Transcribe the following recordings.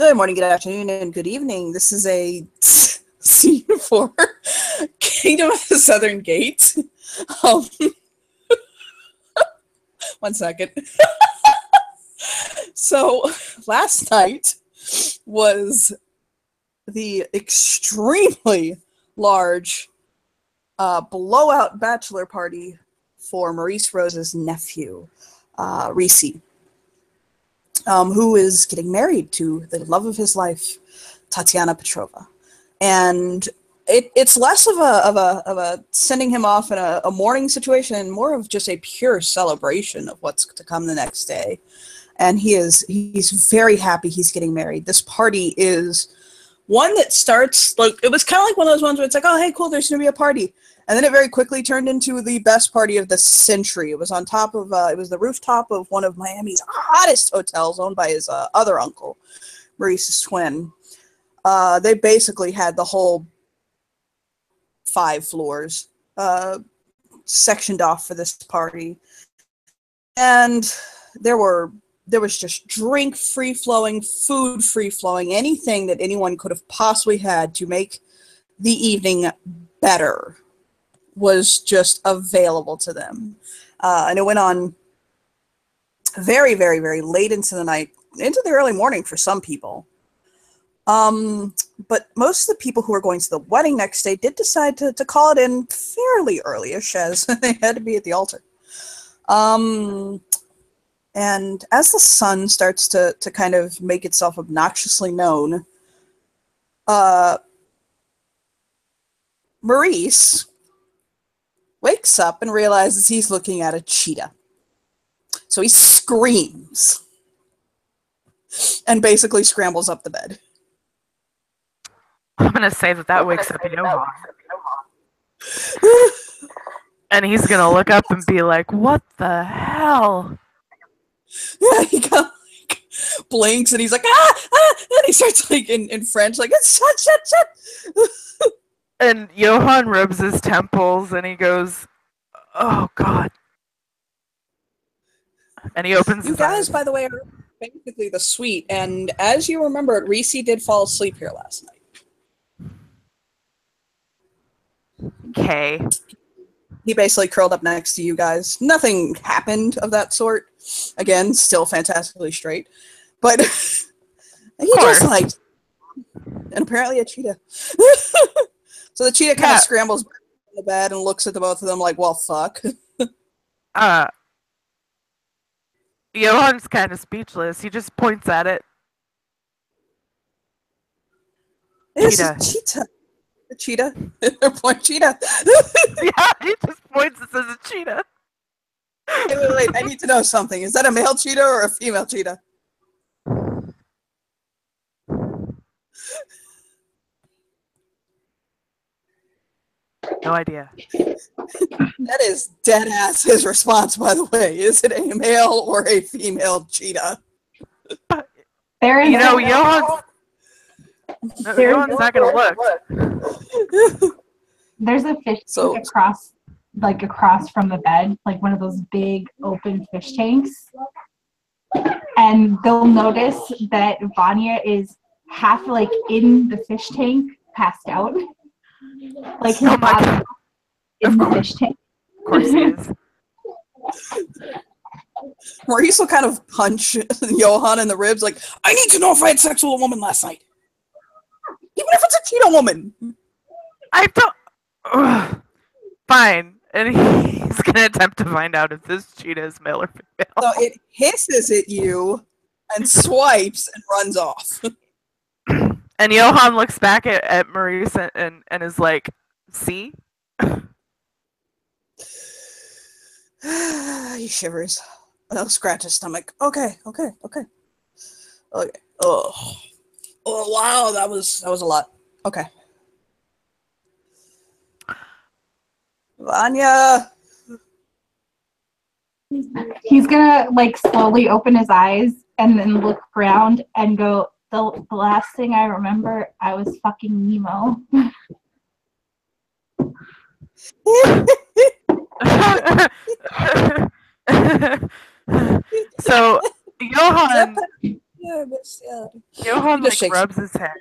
Good morning, good afternoon, and good evening. This is a scene for Kingdom of the Southern Gate. Um, one second. So, last night was the extremely large blowout bachelor party for Maurice Rose's nephew, Reese. Who is getting married to the love of his life, Tatiana Petrova, and it's less of a sending him off in a mourning situation, and more of just a pure celebration of what's to come the next day. And he's very happy he's getting married. This party is one that starts like it was kind of like one of those ones where it's like, oh hey, cool, there's gonna be a party. And then it very quickly turned into the best party of the century. It was on top of, it was the rooftop of one of Miami's hottest hotels owned by his other uncle, Maurice's twin. They basically had the whole 5 floors sectioned off for this party. And there was just drink free-flowing, food free-flowing, anything that anyone could have possibly had to make the evening better was just available to them. And it went on very, very, very late into the night, into the early morning for some people. But most of the people who were going to the wedding next day did decide to call it in fairly early-ish, as they had to be at the altar. And as the sun starts to kind of make itself obnoxiously known, Maurice wakes up and realizes he's looking at a cheetah. So he screams and basically scrambles up the bed. I'm going to say that wakes up Johan. And he's going to look up and be like, what the hell? Yeah, he kind of like blinks and he's like, and he starts like in French, like, shut. And Johan rubs his temples and he goes, oh God. And he opens his eyes. You guys, by the way, are basically the suite. And as you remember, Reese did fall asleep here last night. Okay. He basically curled up next to you guys. Nothing happened of that sort. Again, still fantastically straight. But he just like, and apparently a cheetah. So the cheetah kind of scrambles back in the bed and looks at the both of them like, well, fuck. Johan's kind of speechless. He just points at it. It's a cheetah. A cheetah? Point cheetah. Yeah, he just points and says a cheetah. Wait, I need to know something. Is that a male cheetah or a female cheetah? No idea. That is dead ass his response, by the way. Is it a male or a female cheetah? Johan's not gonna look. There's a fish tank across from the bed, like one of those big open fish tanks. And they'll notice that Vanya is half like in the fish tank, passed out. Like his body in the fish tank. Of course he is. Maurice will kind of punch Johan in the ribs like, I need to know if I had sex with a woman last night. Even if it's a cheetah woman. I don't... Fine. And he's going to attempt to find out if this cheetah is male or female. So it hisses at you and swipes and runs off. And Johan looks back at Maurice and is like, see? He shivers. He'll scratch his stomach. Okay. Oh, wow, that was a lot. Okay. Vanya! He's gonna like slowly open his eyes and then look around and go, the last thing I remember, I was fucking Nemo. So Johan Yeah, bestiality. Johan He just like shakes. rubs his head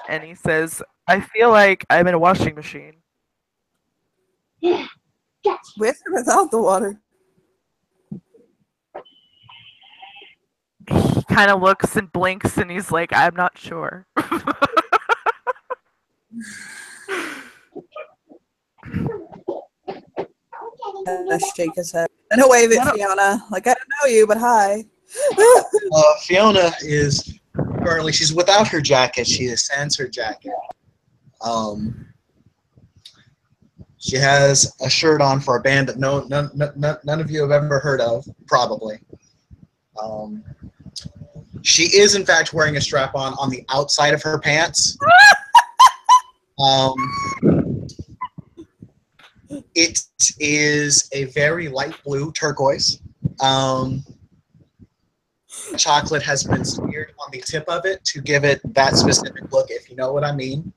and he says, "I feel like I'm in a washing machine." With or without the water? He kind of looks and blinks and he's like, "I'm not sure." Shake his head. And he'll wave at What a- Fiona. Like, I don't know you, but hi. Fiona is currently, she's without her jacket. She sans her jacket. She has a shirt on for a band that none of you have ever heard of, probably. She is, in fact, wearing a strap-on on the outside of her pants. It is a very light blue turquoise. Chocolate has been smeared on the tip of it to give it that specific look, if you know what I mean.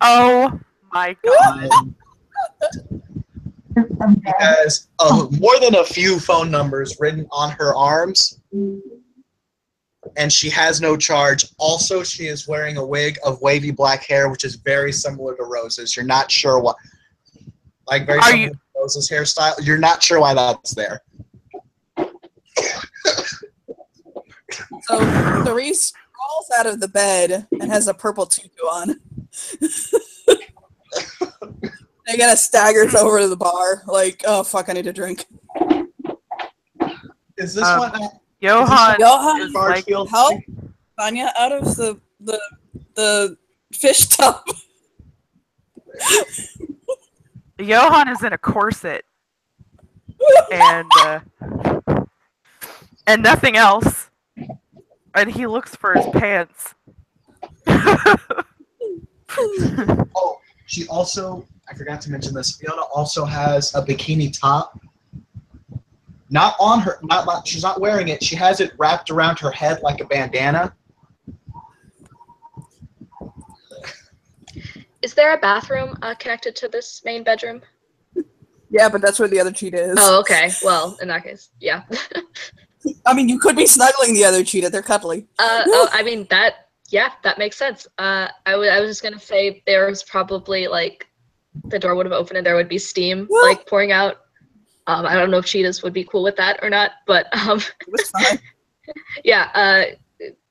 Oh my god. She has more than a few phone numbers written on her arms, and she has no charge. Also, she is wearing a wig of wavy black hair, which is very similar to Rose's. You're not sure what, like very similar to Rose's hairstyle. You're not sure why that's there. So Therese crawls out of the bed and has a purple tutu on. And kind of staggers over to the bar, like, oh fuck, I need a drink. Is this one? Johan is like, help Vanya out of the fish tub. Johan is in a corset and nothing else, and he looks for his pants. Oh, she also, I forgot to mention this, Fiona also has a bikini top. Not on her, she's not wearing it. She has it wrapped around her head like a bandana. Is there a bathroom connected to this main bedroom? Yeah, but that's where the other cheetah is. Oh, okay. Well, in that case, yeah. I mean, you could be snuggling the other cheetah. They're cuddly. I mean, that makes sense. I was just gonna say there's probably like the door would have opened and there would be steam like pouring out. I don't know if cheetahs would be cool with that or not, but It was fine. yeah,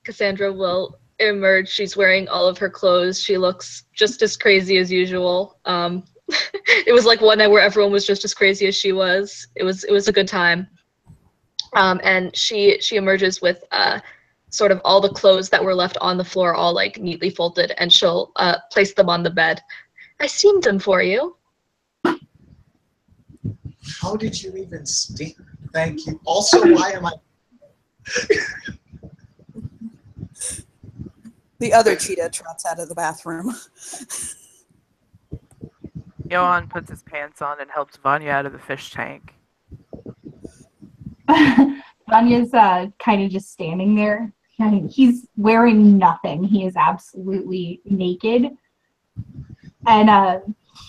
Cassandra will emerge. She's wearing all of her clothes. She looks just as crazy as usual. It was like one night where everyone was just as crazy as she was. It was a good time. And she emerges with sort of all the clothes that were left on the floor, all like neatly folded, and she'll place them on the bed. I steamed them for you. How did you even steam? Thank you. Also, why am I? The other cheetah trots out of the bathroom. Johan puts his pants on and helps Vanya out of the fish tank. Vanya's kind of just standing there. He's wearing nothing. He is absolutely naked. And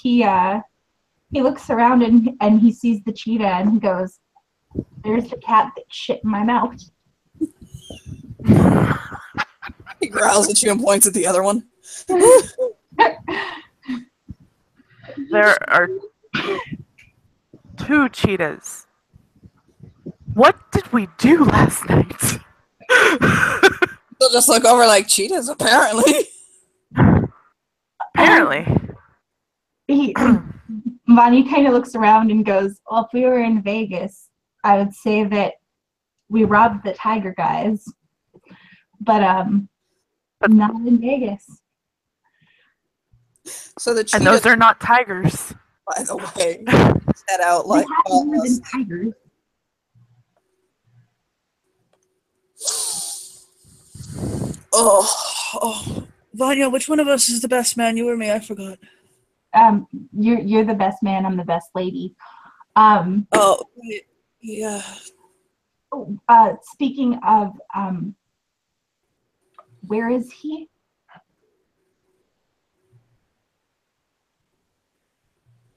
he looks around and he sees the cheetah and he goes, "There's the cat that shit in my mouth." He growls at you and points at the other one. There are 2 cheetahs. What did we do last night? They'll just look over like cheetahs, apparently. Apparently. Vanya kind of looks around and goes, "Well, if we were in Vegas, I would say that we robbed the tiger guys. But not in Vegas." So the cheetah, And those are not tigers. by the way, set out They like have more than tigers. oh, Vanya, which one of us is the best man? You or me? I forgot. You're the best man. I'm the best lady. Oh, yeah. Speaking of, where is he?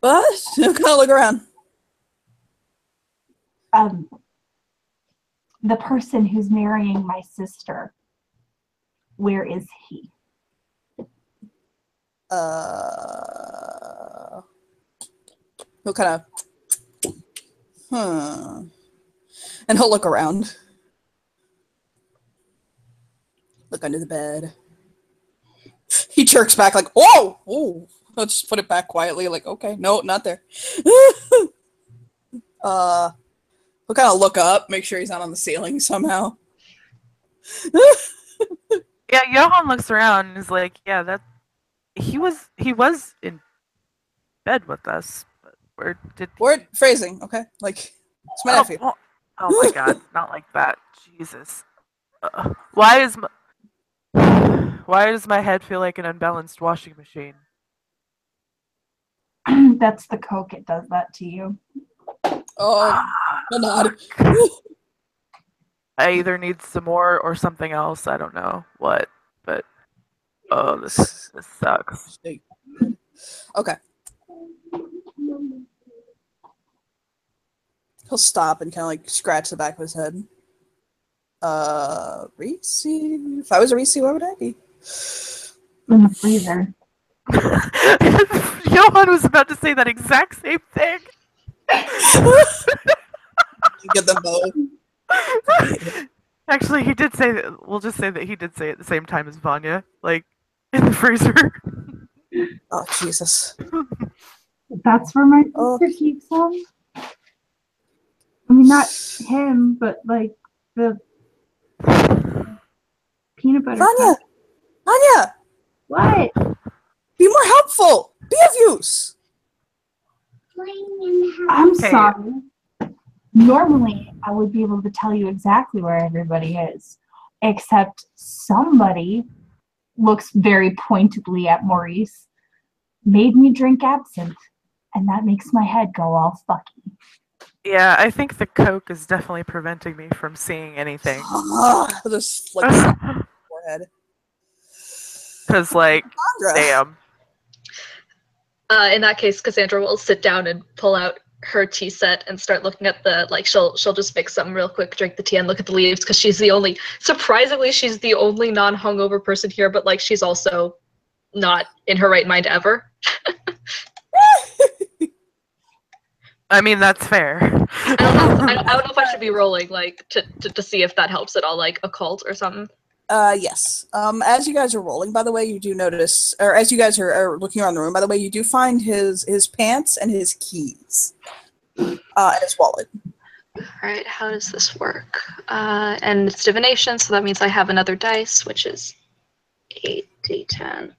What? I'm gonna look around. the person who's marrying my sister, where is he? He'll kind of, and he'll look around. Look under the bed. He jerks back like, whoa! Whoa! I'll just put it back quietly, like, okay, no, not there. He'll kind of look up, make sure he's not on the ceiling somehow. Yeah, Johan looks around and is like, yeah, that he was in bed with us. But where did Word phrasing, okay? Like, it's my nephew. Oh my god, not like that. Jesus. Why does my head feel like an unbalanced washing machine? That's the Coke. It does that to you. Oh, God. I either need some more or something else. I don't know what, but this sucks. Okay. He'll stop and kind of like scratch the back of his head. Reese? If I was a Reese, what would I be? In the freezer. Johan was about to say that exact same thing. Get them both. Actually, he did say that. We'll just say that he did say it at the same time as Vanya, like in the freezer. Oh, Jesus. That's where my sister keeps them. I mean, not him, but like the peanut butter. Vanya! cup. Vanya! What? Be more helpful! Be of use! I'm Okay. sorry. Normally, I would be able to tell you exactly where everybody is, except somebody looks very pointedly at Maurice, made me drink absinthe, and that makes my head go all fucky. Yeah, I think the Coke is definitely preventing me from seeing anything. Just like forehead. Because, like, Sandra. damn. In that case, Cassandra will sit down and pull out her tea set and start looking at the, like, she'll just make something real quick, drink the tea, and look at the leaves, because surprisingly, she's the only non-hungover person here, but, like, she's also not in her right mind ever. I mean, that's fair. I don't know if I should be rolling, like, to see if that helps at all, like, occult or something. Yes. As you guys are rolling, by the way, you do notice, or as you guys are looking around the room, by the way, you do find his pants and his keys. And his wallet. Alright, how does this work? And it's divination, so that means I have another dice, which is 8d10.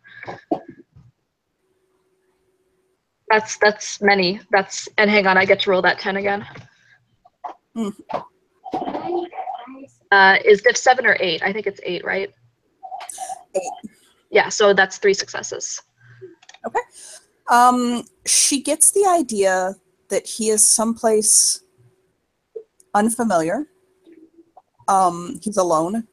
That's many. And hang on, I get to roll that 10 again. Is div 7 or 8? I think it's 8, right? 8. Yeah, so that's 3 successes. Okay. She gets the idea that he is someplace unfamiliar. He's alone.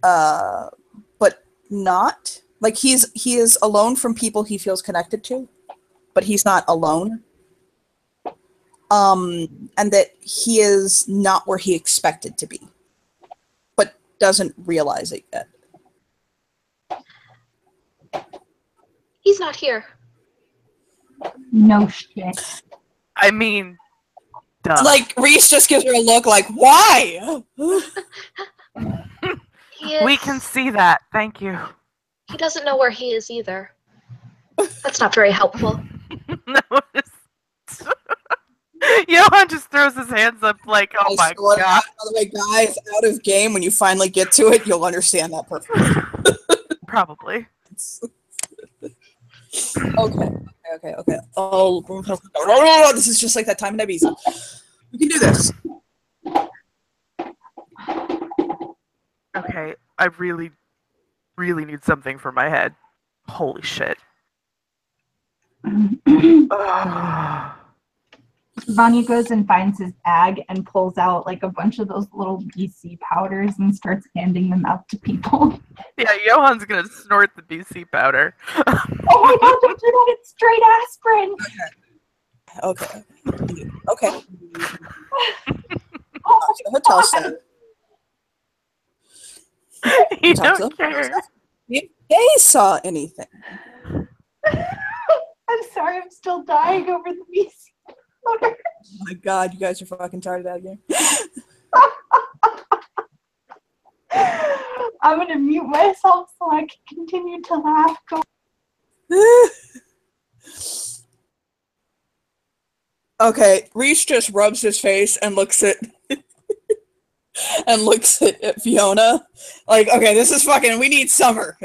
But not like he is alone from people he feels connected to, but he's not alone. And that he is not where he expected to be, but doesn't realize it yet. He's not here. No shit. I mean, duh. Like, Reese just gives her a look like, why? We can see that. Thank you. He doesn't know where he is either. That's not very helpful. No, Johan just throws his hands up like, oh my god. By the way, guys, out of game, when you finally get to it, you'll understand that perfectly. Probably. Okay. Oh, this is just like that time in Ibiza. We can do this. Okay, I really, really need something for my head. Holy shit. Vanya goes and finds his bag and pulls out like a bunch of those little BC powders and starts handing them out to people. Yeah, Johan's gonna snort the BC powder. Oh my god, don't do that, it's straight aspirin! Okay. Oh to the hotel staff. You Talk to don't the hotel care. staff. If they saw anything. I'm sorry, I'm still dying over the VC motor. Oh my god, you guys are fucking tired of that game. I'm gonna mute myself so I can continue to laugh. Okay, Reese just rubs his face and looks at at Fiona. Like, okay, this is fucking, we need Summer.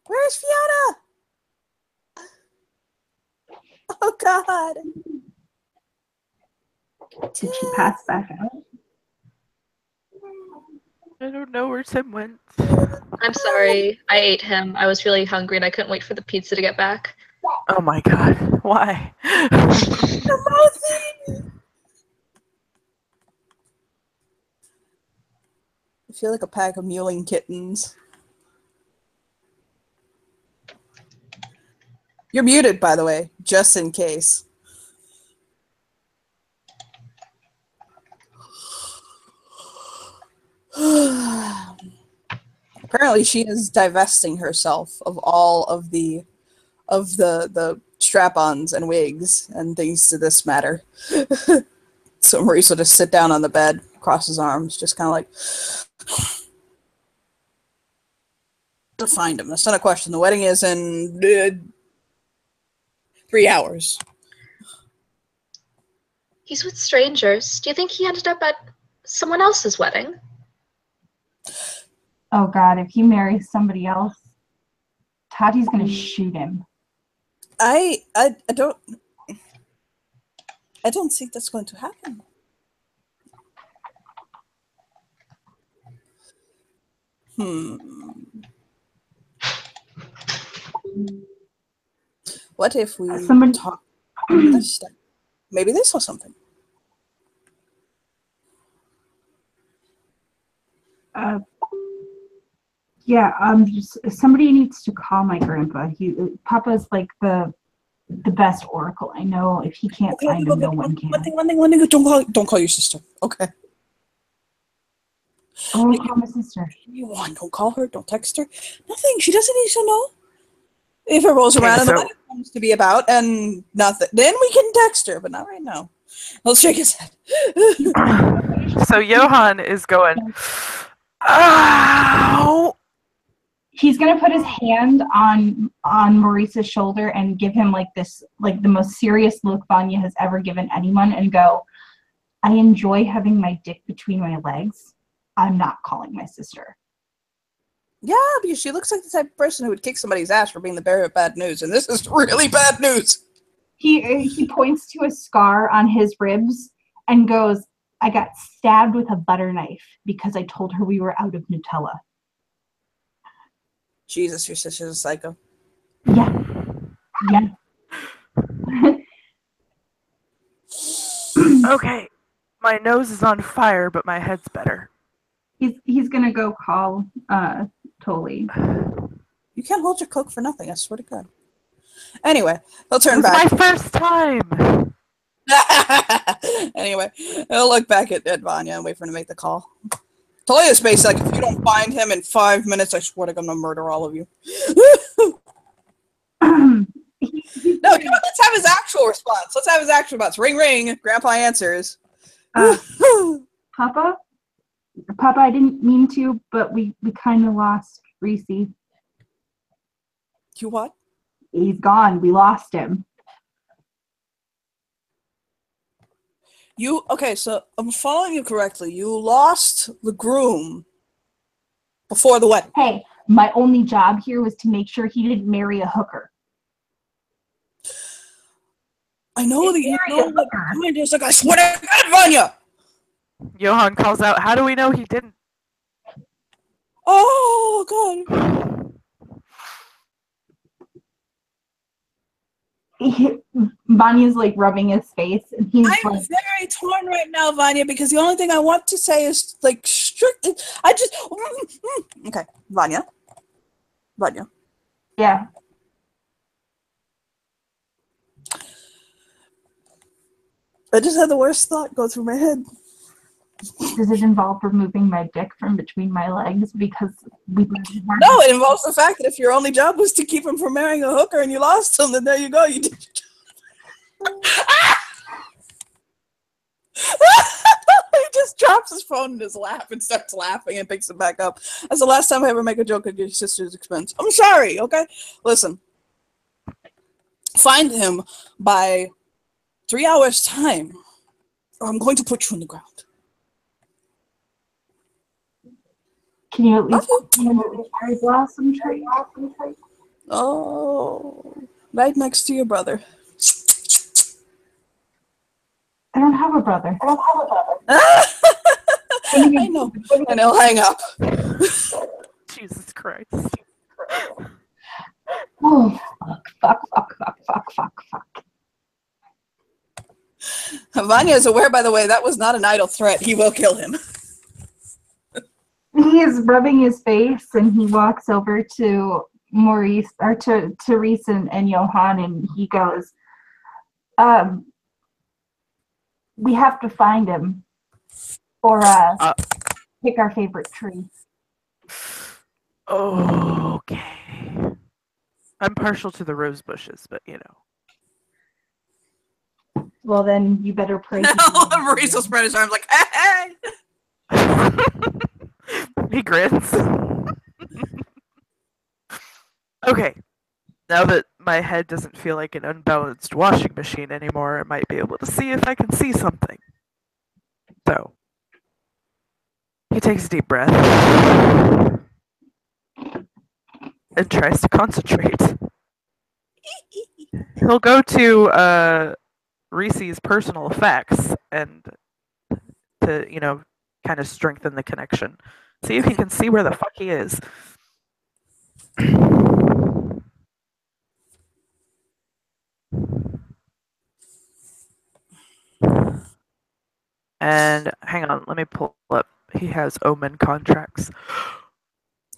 Where's Fiona? Oh god. Did she pass back out? I don't know where Tim went. I'm sorry. I ate him. I was really hungry and I couldn't wait for the pizza to get back. Oh my god. Why? I feel like a pack of mewling kittens. You're muted, by the way, just in case. Apparently, she is divesting herself of all of the strap-ons and wigs and things to this matter. So Maurice will just sit down on the bed, cross his arms, just kind of like to find him. That's not a question. The wedding is in 3 hours. He's with strangers. Do you think he ended up at someone else's wedding? Oh god, if he marries somebody else, Tati's gonna shoot him. I don't think that's going to happen. What if we talk this time? Maybe they saw something. Somebody needs to call my grandpa. Papa's like the best oracle I know. If he can't find him, no one can. One thing, don't call your sister. Okay. Oh, I'll call my sister. Don't call her, don't text her. Nothing. She doesn't need to know. If it rolls around and the wedding comes to be about and nothing, then we can text her, but not right now. Let's shake his head. So Johan is going, ow! He's gonna put his hand on Maurice's shoulder and give him the most serious look Vanya has ever given anyone, and go, I enjoy having my dick between my legs. I'm not calling my sister. Yeah, because she looks like the type of person who would kick somebody's ass for being the bearer of bad news, and this is really bad news. He points to a scar on his ribs and goes, I got stabbed with a butter knife because I told her we were out of Nutella. Jesus, your sister's a psycho. Yeah. Okay, my nose is on fire, but my head's better. He's gonna go call Toli. You can't hold your Coke for nothing, I swear to God. Anyway, he'll turn back. It's my first time! Anyway, he'll look back at Vanya and wait for him to make the call. Talia's basically like, if you don't find him in 5 minutes, I swear to God, I'm gonna murder all of you. No, let's have his actual response. Let's have his actual response. Ring, ring. Grandpa answers. Papa, I didn't mean to, but we kind of lost Reese. You what? He's gone. We lost him. Okay, so I'm following you correctly. You lost the groom before the wedding. Hey, my only job here was to make sure he didn't marry a hooker. I know that you know what mind is. Like, I swear to God, Vanya! Johan calls out, how do we know he didn't? Oh, God. Vanya's like rubbing his face, and he's I'm very torn right now, Vanya, because the only thing I want to say is like strict. Okay, Vanya. Yeah. I just had the worst thought go through my head. Does it involve removing my dick from between my legs? Because we No, it involves the fact that if your only job was to keep him from marrying a hooker and you lost him, then there you go. You did your job. He just drops his phone in his lap and starts laughing and picks it back up. That's the last time I ever make a joke at your sister's expense. I'm sorry, okay? Listen. Find him by 3 hours' time, or I'm going to put you on the ground. Can you at least find the cherry blossom tree? Oh, right next to your brother. I don't have a brother. I know. And he'll hang up. Jesus Christ. Oh, fuck. Vanya is aware, by the way, that was not an idle threat. He will kill him. He is rubbing his face and he walks over to Maurice or to Therese and Johan and he goes, we have to find him or pick our favorite tree. Okay. I'm partial to the rose bushes, but you know. Well, then you better pray. Maurice will spread his arms like, hey! He grins. Okay. Now that my head doesn't feel like an unbalanced washing machine anymore, I might be able to see if I can see something. So, he takes a deep breath and tries to concentrate. He'll go to Reese's personal effects and to, you know, kind of strengthen the connection. See if he can see where the fuck he is. And hang on, let me pull up. He has Omen contracts.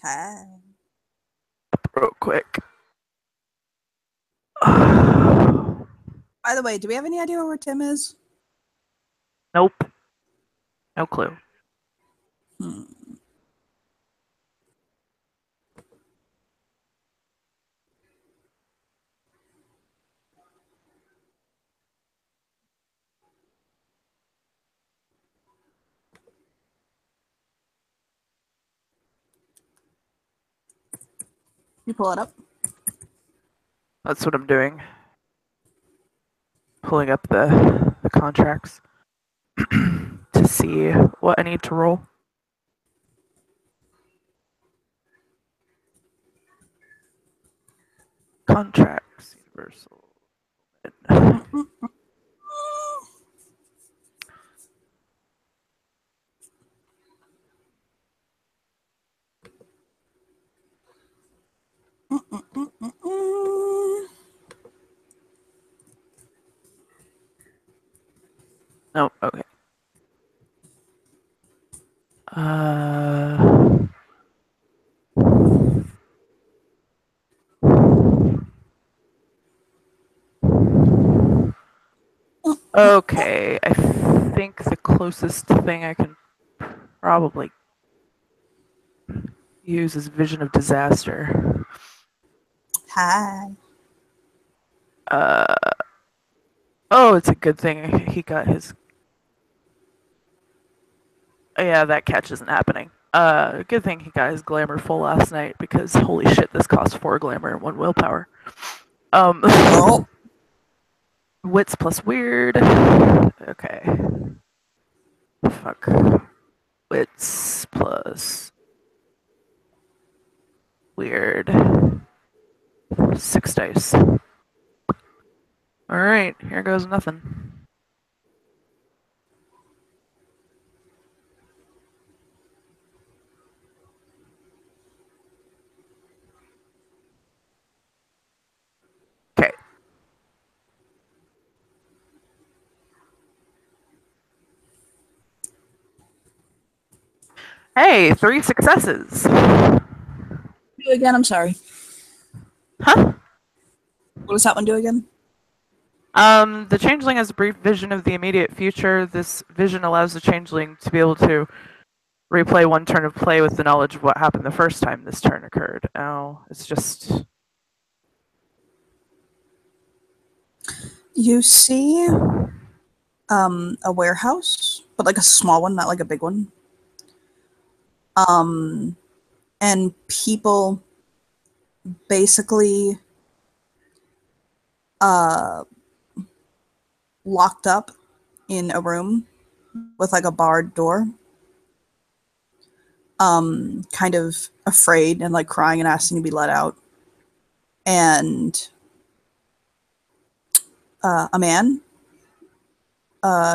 Hi. Real quick. By the way, do we have any idea where Tim is? Nope. No clue. You pull it up. That's what I'm doing. Pulling up the contracts to see what I need to roll. Contracts, universal. No, okay. Okay, I think the closest thing I can probably use is Vision of Disaster. Hi. Oh, it's a good thing he got his. Yeah, that catch isn't happening. Good thing he got his glamour full last night because holy shit, this costs 4 glamour and 1 willpower. Oh. Wits plus weird. Okay. Fuck. Wits plus weird. 6 dice. Alright, here goes nothing. Okay. Hey, 3 successes. Do again, I'm sorry. Huh? What does that one do again? The changeling has a brief vision of the immediate future. This vision allows the changeling to be able to replay one turn of play with the knowledge of what happened the first time this turn occurred. Oh, it's just... You see a warehouse, but like a small one, not like a big one. And people basically locked up in a room with like a barred door, kind of afraid and like crying and asking to be let out. And a man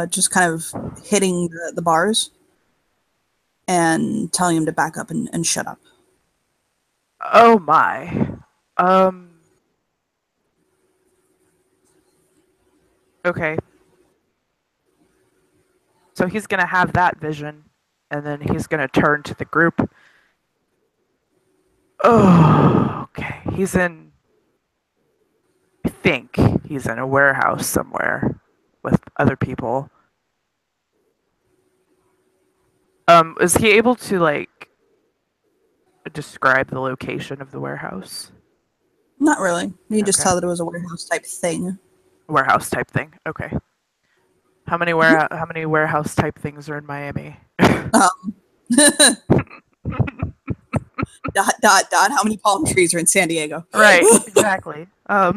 just kind of hitting the bars and telling him to back up and shut up. Oh my. Okay. So he's gonna have that vision, and then he's gonna turn to the group. Oh, okay. He's in... I think he's in a warehouse somewhere with other people. Is he able to, like, describe the location of the warehouse? Not really. You can just Okay. tell that it was a warehouse type thing. Warehouse type thing. Okay. How many warehouse type things are in Miami? Dot, dot, dot. How many palm trees are in San Diego? Right, exactly. Fuck.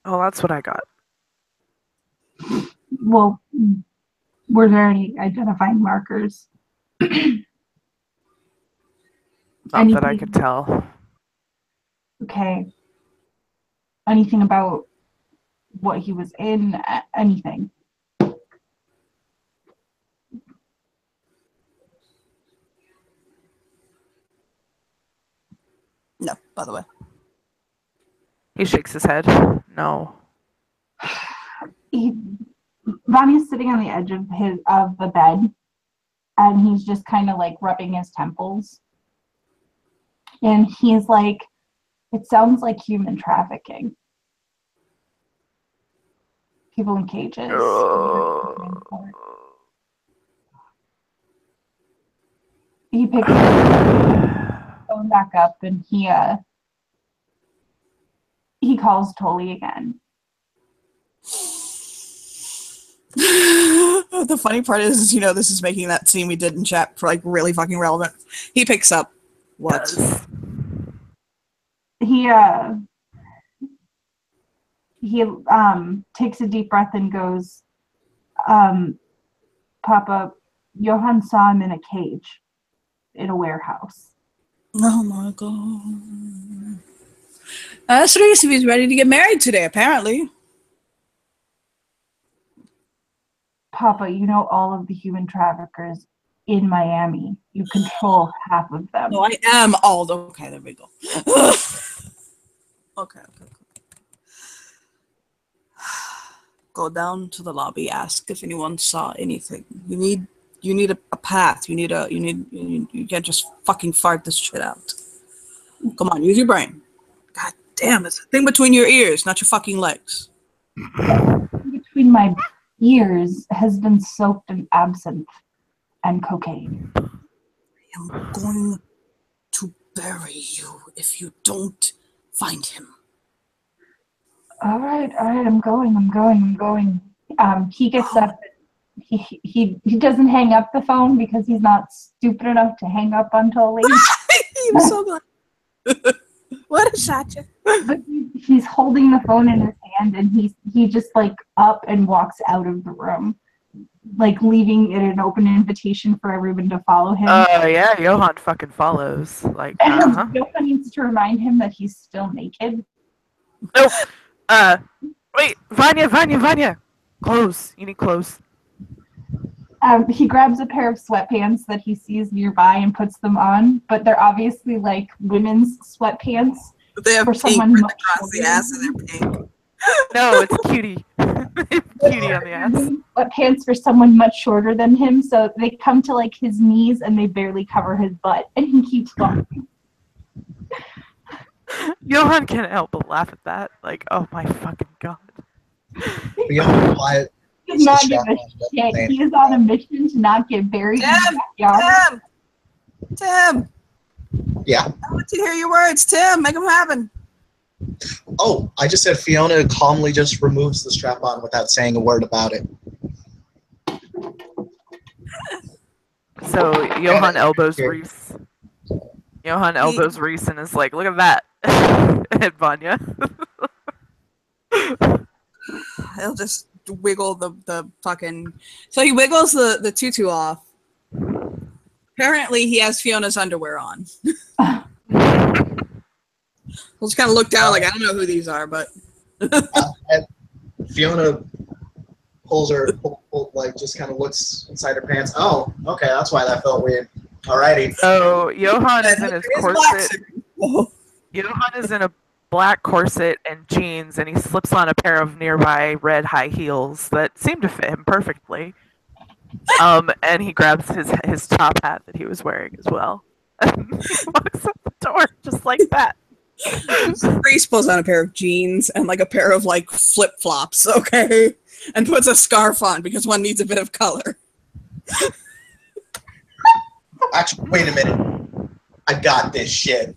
Oh, that's what I got. Well, were there any identifying markers? Not that I Anything- could tell. Okay. Anything about what he was in? Anything? No, by the way. He shakes his head. No. Vonnie's sitting on the edge of the bed, and he's just kind of like rubbing his temples. And he's like, it sounds like human trafficking. People in cages. He picks the phone back up and he calls Tully again. The funny part is, this is making that scene we did in chat for like really fucking relevant. He picks up. What? He takes a deep breath and goes, Papa, Johan saw him in a cage in a warehouse. Oh my god. That's Reese, he's ready to get married today, apparently. Papa, you know all of the human traffickers in Miami. You control half of them. No, I am all the... Okay, there we go. Okay. Go down to the lobby, ask if anyone saw anything. You need a path. You can't just fucking fart this shit out. Come on, use your brain. God damn, it's a thing between your ears, not your fucking legs. Between my ears has been soaked in absinthe and cocaine. I am going to bury you if you don't find him. All right, I'm going. He gets up. He doesn't hang up the phone because he's not stupid enough to hang up on Tully. I'm so glad. What a Satya. But he's holding the phone in his hand, and he just like up and walks out of the room, like leaving it an open invitation for everyone to follow him. Yeah, Johan fucking follows. Like, Johan needs to remind him that he's still naked. Nope. Wait, Vanya. Clothes. You need clothes. He grabs a pair of sweatpants that he sees nearby and puts them on, but they're obviously like women's sweatpants. They have for pink someone written much across the older. ass and they're pink. No, it's cutie. Cutie on the ass. Sweatpants for someone much shorter than him, so they come to like his knees and they barely cover his butt, and he keeps walking. Johan can't help but laugh at that. Like, oh my fucking god. Fiona quiet. He's not give a shit. He is on a mission to not get buried in the backyard. Tim! Yeah. I want to hear your words, Tim. Make them happen. Oh, I just said Fiona calmly just removes the strap-on without saying a word about it. So Johan elbows Reese. Johan elbows Reese and is like, look at that. At Vanya. He'll just wiggle the fucking... So he wiggles the tutu off. Apparently he has Fiona's underwear on. We'll just kind of look down like, I don't know who these are, but... Fiona pulls her, like, just kind of looks inside her pants. Oh, okay, that's why that felt weird. Alrighty. So Johan is in his corset. Johan is in a black corset and jeans, and he slips on a pair of nearby red high heels that seem to fit him perfectly. And he grabs his top hat that he was wearing as well. And he walks out the door just like that. Reese pulls on a pair of jeans and like a pair of like flip-flops, okay? And puts a scarf on because one needs a bit of color. Actually, wait a minute. I got this shit.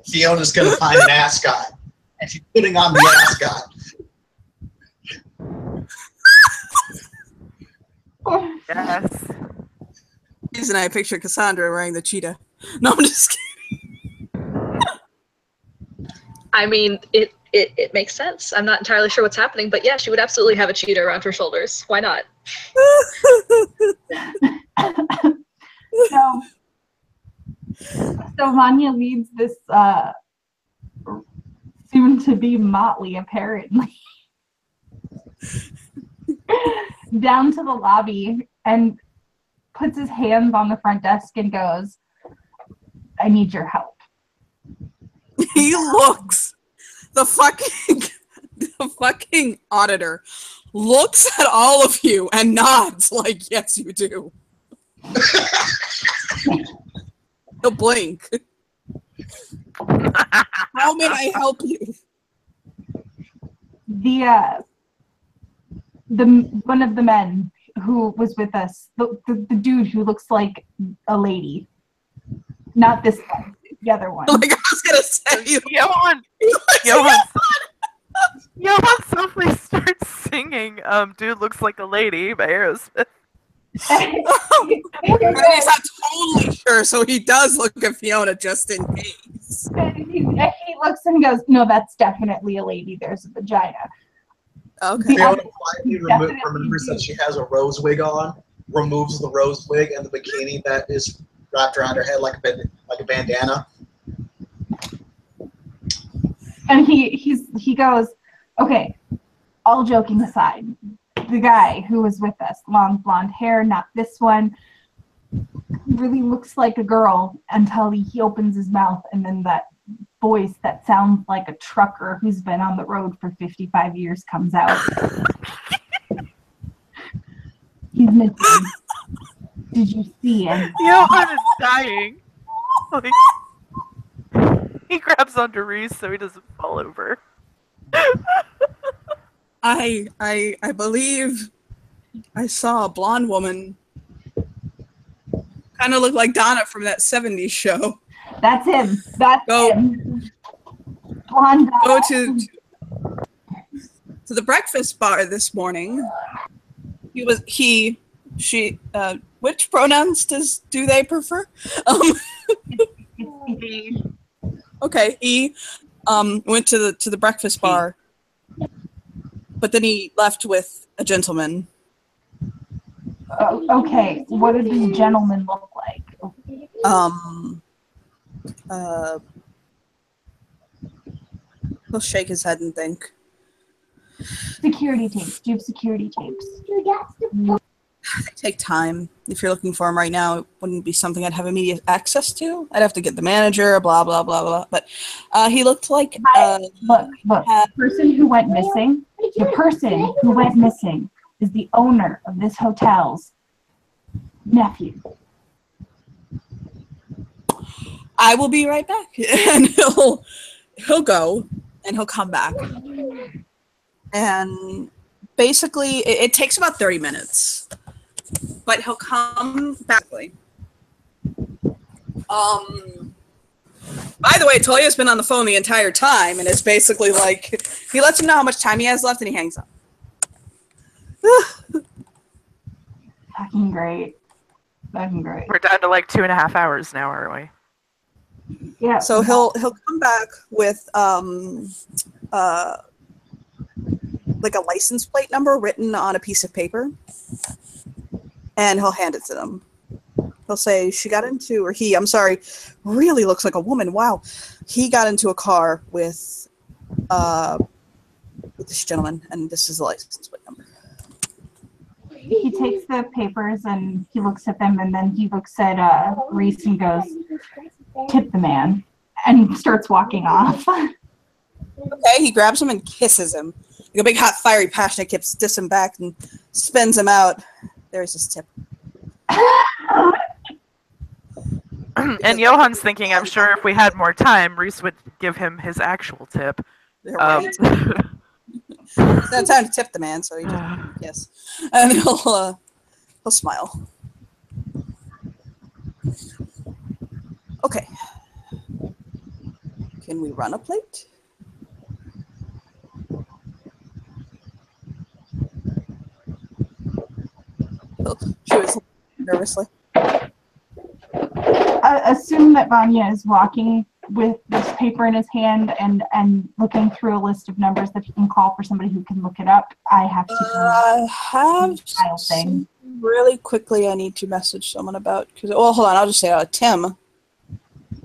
Fiona's gonna find an ascot, and she's putting on the ascot. Yes. And I picture Cassandra wearing the cheetah. No, I'm just kidding. I mean, it makes sense. I'm not entirely sure what's happening, but yeah, she would absolutely have a cheetah around her shoulders. Why not? So Vanya leads this soon-to-be motley, apparently, down to the lobby and puts his hands on the front desk and goes, I need your help. He looks, the fucking auditor looks at all of you and nods like, yes, you do. He'll blink. How may I help you? The one of the men who was with us, the dude who looks like a lady, not this one, the other one. Like I was gonna say, Johan softly starts singing Dude Looks Like a Lady by Aerosmith. He's not totally sure, so he does look at Fiona just in case. He looks and he goes, no, that's definitely a lady. There's a vagina. Okay. Fiona quietly remembers that she has a rose wig on, removes the rose wig and the bikini that is wrapped around her head like a bandana. And he goes, okay, all joking aside, the guy who was with us, long blonde hair, not this one, really looks like a girl until he opens his mouth, and then that voice that sounds like a trucker who's been on the road for 55 years comes out. He's missing. Did you see him? Johan is dying. Like, he grabs onto Reese so he doesn't fall over. I believe I saw a blonde woman kind of look like Donna from that 70s show. That's him. That's him. Blonde Donna. Go to the breakfast bar this morning. She, which pronouns do they prefer? He. Okay, he went to the breakfast bar, but then he left with a gentleman. Okay, what did this gentleman look like? He'll shake his head and think. Security tapes. Do you have security tapes? They take time. If you're looking for him right now, it wouldn't be something I'd have immediate access to. I'd have to get the manager, blah, blah, blah, blah. But he looked like... Look. The person who went missing is the owner of this hotel's nephew. I will be right back. And he'll go and he'll come back. And basically, it takes about 30 minutes. But he'll come back. By the way, Talia's been on the phone the entire time, and it's basically like, he lets him know how much time he has left, and he hangs up. Fucking great. Fucking great. We're down to like 2.5 hours now, aren't we? Yeah. So he'll come back with like a license plate number written on a piece of paper, and he'll hand it to them. He'll say, she got into, or he, I'm sorry, really looks like a woman. Wow. He got into a car with this gentleman, and this is the license plate number. He takes the papers and he looks at them, and then he looks at Reese and goes, tip the man, and starts walking off. Okay, he grabs him and kisses him. Like a big, hot, fiery, passionate kiss, dips him back and spins him out. There's his tip. And Johan's thinking, I'm sure if we had more time, Reese would give him his actual tip. Right. It's not time to tip the man, so he just yes, and he'll smile. Okay, can we run a plate? She was nervously. I assume that Vanya is walking with this paper in his hand and looking through a list of numbers that he can call for somebody who can look it up. I have to thing. Really quickly, I need to message someone about, because, well, hold on, I'll just say, Tim.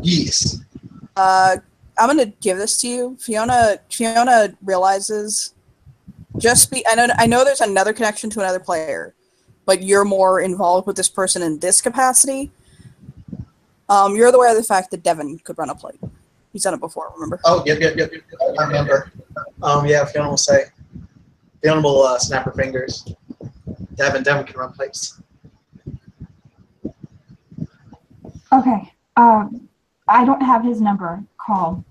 Yes. I'm going to give this to you. Fiona realizes, I know there's another connection to another player, but you're more involved with this person in this capacity. You're aware of the fact that Devin could run a plate. He's done it before, remember? Oh, yep. I remember. Yeah, Fiona will say. Fiona will snap her fingers. Devin can run plates. Okay. I don't have his number. Call.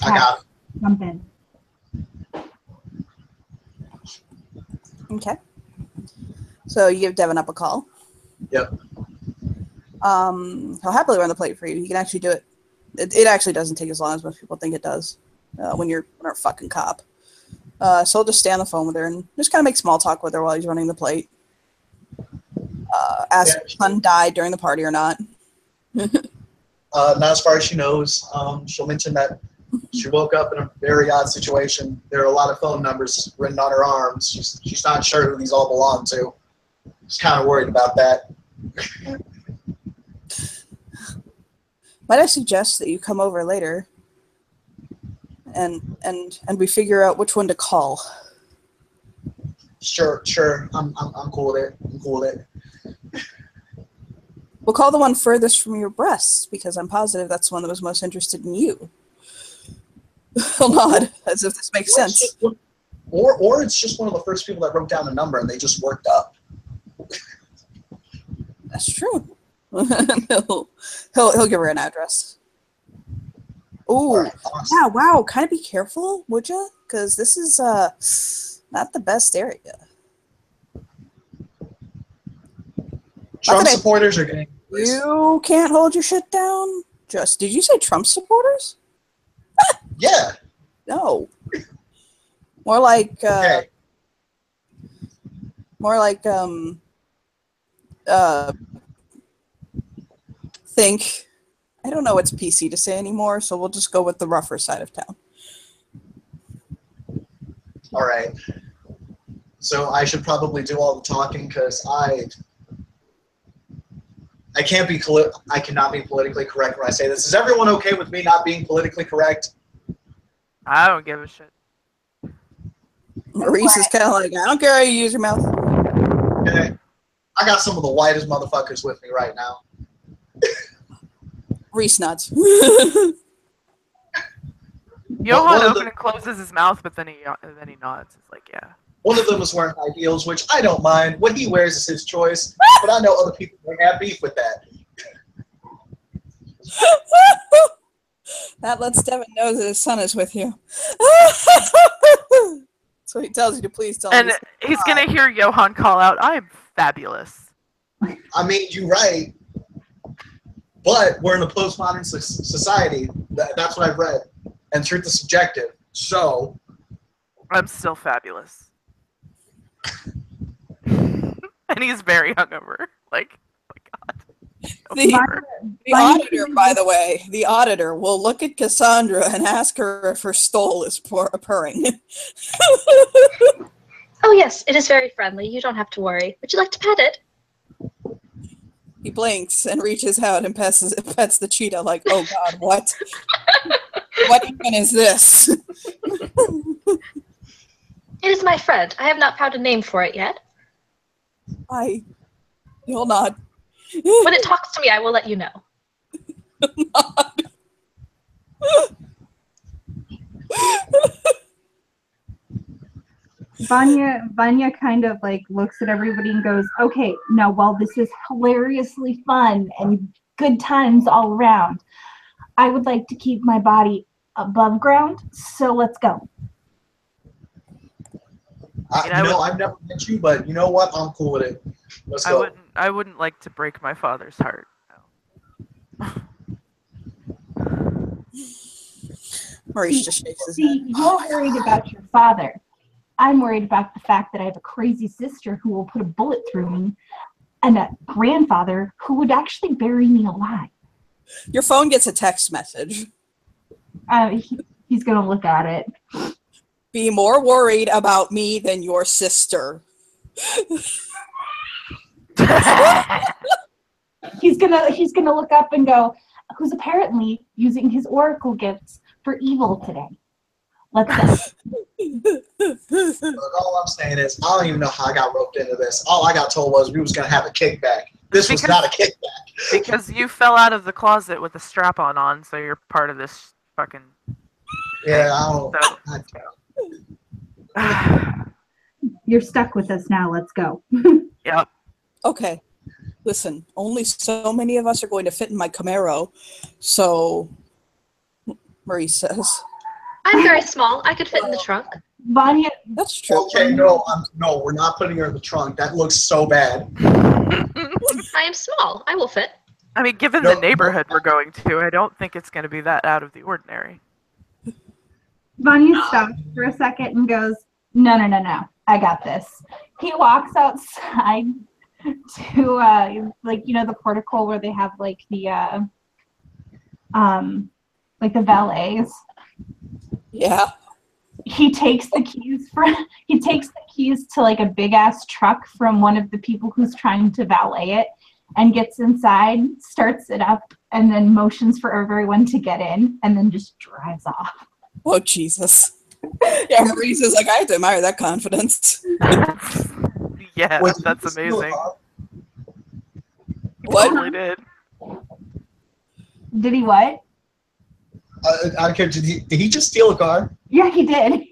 I got it. Something. Okay. So you give Devin up a call. Yep. He'll happily run the plate for you. He can actually do it. It actually doesn't take as long as most people think it does when you're a fucking cop. So he'll just stay on the phone with her and just kind of make small talk with her while he's running the plate. Ask if her son died during the party or not. Not as far as she knows. She'll mention that she woke up in a very odd situation. There are a lot of phone numbers written on her arms. She's not sure who these all belong to. She's kind of worried about that. Might I suggest that you come over later and we figure out which one to call? Sure. I'm cool with it. I'm cool with it. We'll call the one furthest from your breasts, because I'm positive that's the one that was most interested in you. He'll nod, as if this makes sense. Or it's just one of the first people that wrote down the number and they just worked up. That's true. he'll give her an address. Oh, right, awesome. Yeah, wow. Kind of be careful, would you? Because this is not the best area. Trump supporters are getting... You can't hold your shit down? Did you say Trump supporters? Yeah. No. More like Okay. Think, I don't know what's PC to say anymore, so we'll just go with the rougher side of town. All right. So I should probably do all the talking because I cannot be politically correct when I say this. Is everyone okay with me not being politically correct? I don't give a shit. Maurice is kind of like, I don't care how you use your mouth. Okay. I got some of the whitest motherfuckers with me right now. Reese nods. Johan opens and closes his mouth, but then he nods. It's like, yeah. One of them is wearing high heels, which I don't mind. What he wears is his choice, but I know other people may have beef with that. That lets Devin know that his son is with you. So he tells you to please tell And me. he's gonna hear Johan call out, "I am fabulous." I mean, you're right. But we're in a postmodern society. That's what I've read. And truth is subjective. So. I'm still fabulous. And he's very hungover. Like, oh my God. The auditor, by the way, the auditor will look at Cassandra and ask her if her stole is purring. Oh yes, it is very friendly. You don't have to worry. Would you like to pet it? He blinks and reaches out and pets the cheetah like, oh God, what? What even is this? It is my friend. I have not found a name for it yet. You'll nod. When it talks to me, I will let you know. Vanya kind of like looks at everybody and goes, okay, now while this is hilariously fun and good times all around, I would like to keep my body above ground, so let's go. I've never met you, but you know what? I'm cool with it. Let's go. I wouldn't like to break my father's heart. No. Maurice just shakes his head. You're worried about your father. I'm worried about the fact that I have a crazy sister who will put a bullet through me and a grandfather who would actually bury me alive. Your phone gets a text message. He's going to look at it. Be more worried about me than your sister. He's gonna look up and go, who's apparently using his oracle gifts for evil today. Let's go. All I'm saying is, I don't even know how I got roped into this. All I got told was we was going to have a kickback. This was not a kickback. Because you fell out of the closet with a strap-on on, so you're part of this fucking... Yeah, I don't... You're stuck with us now. Let's go. Yep. Okay. Listen, only so many of us are going to fit in my Camaro. So, Maurice says. I'm very small. I could fit in the trunk. Vanya. That's true. Okay, no, we're not putting her in the trunk. That looks so bad. I am small. I will fit. I mean, given the neighborhood we're going to, I don't think it's going to be that out of the ordinary. Vanya stops for a second and goes, no. I got this. He walks outside to the portico where they have like the valets. Yeah. He takes the keys to like a big ass truck from one of the people who's trying to valet it and gets inside, starts it up, and then motions for everyone to get in and then just drives off. Oh Jesus. Yeah, Maurice is like, I have to admire that confidence. Yeah, Wait, that's amazing. What? Totally did. Did he what? I don't care. Did he just steal a car? Yeah, he did.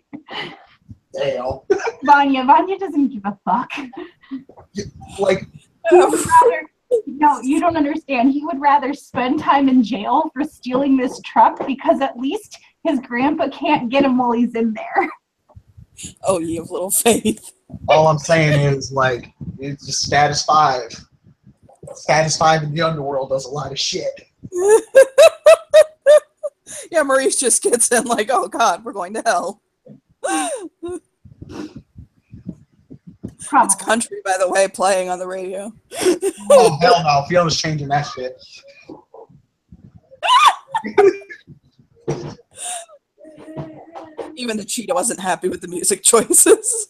Damn. Vanya doesn't give a fuck. Like, no, you don't understand. He would rather spend time in jail for stealing this truck because at least his grandpa can't get him while he's in there. Oh, you have little faith. all I'm saying is, like, it's just status 5. Status 5 in the underworld does a lot of shit. Yeah, Maurice just gets in like, oh God, we're going to hell. It's country, by the way, playing on the radio. Oh, hell no. Fiona's changing that shit. Even the cheetah wasn't happy with the music choices.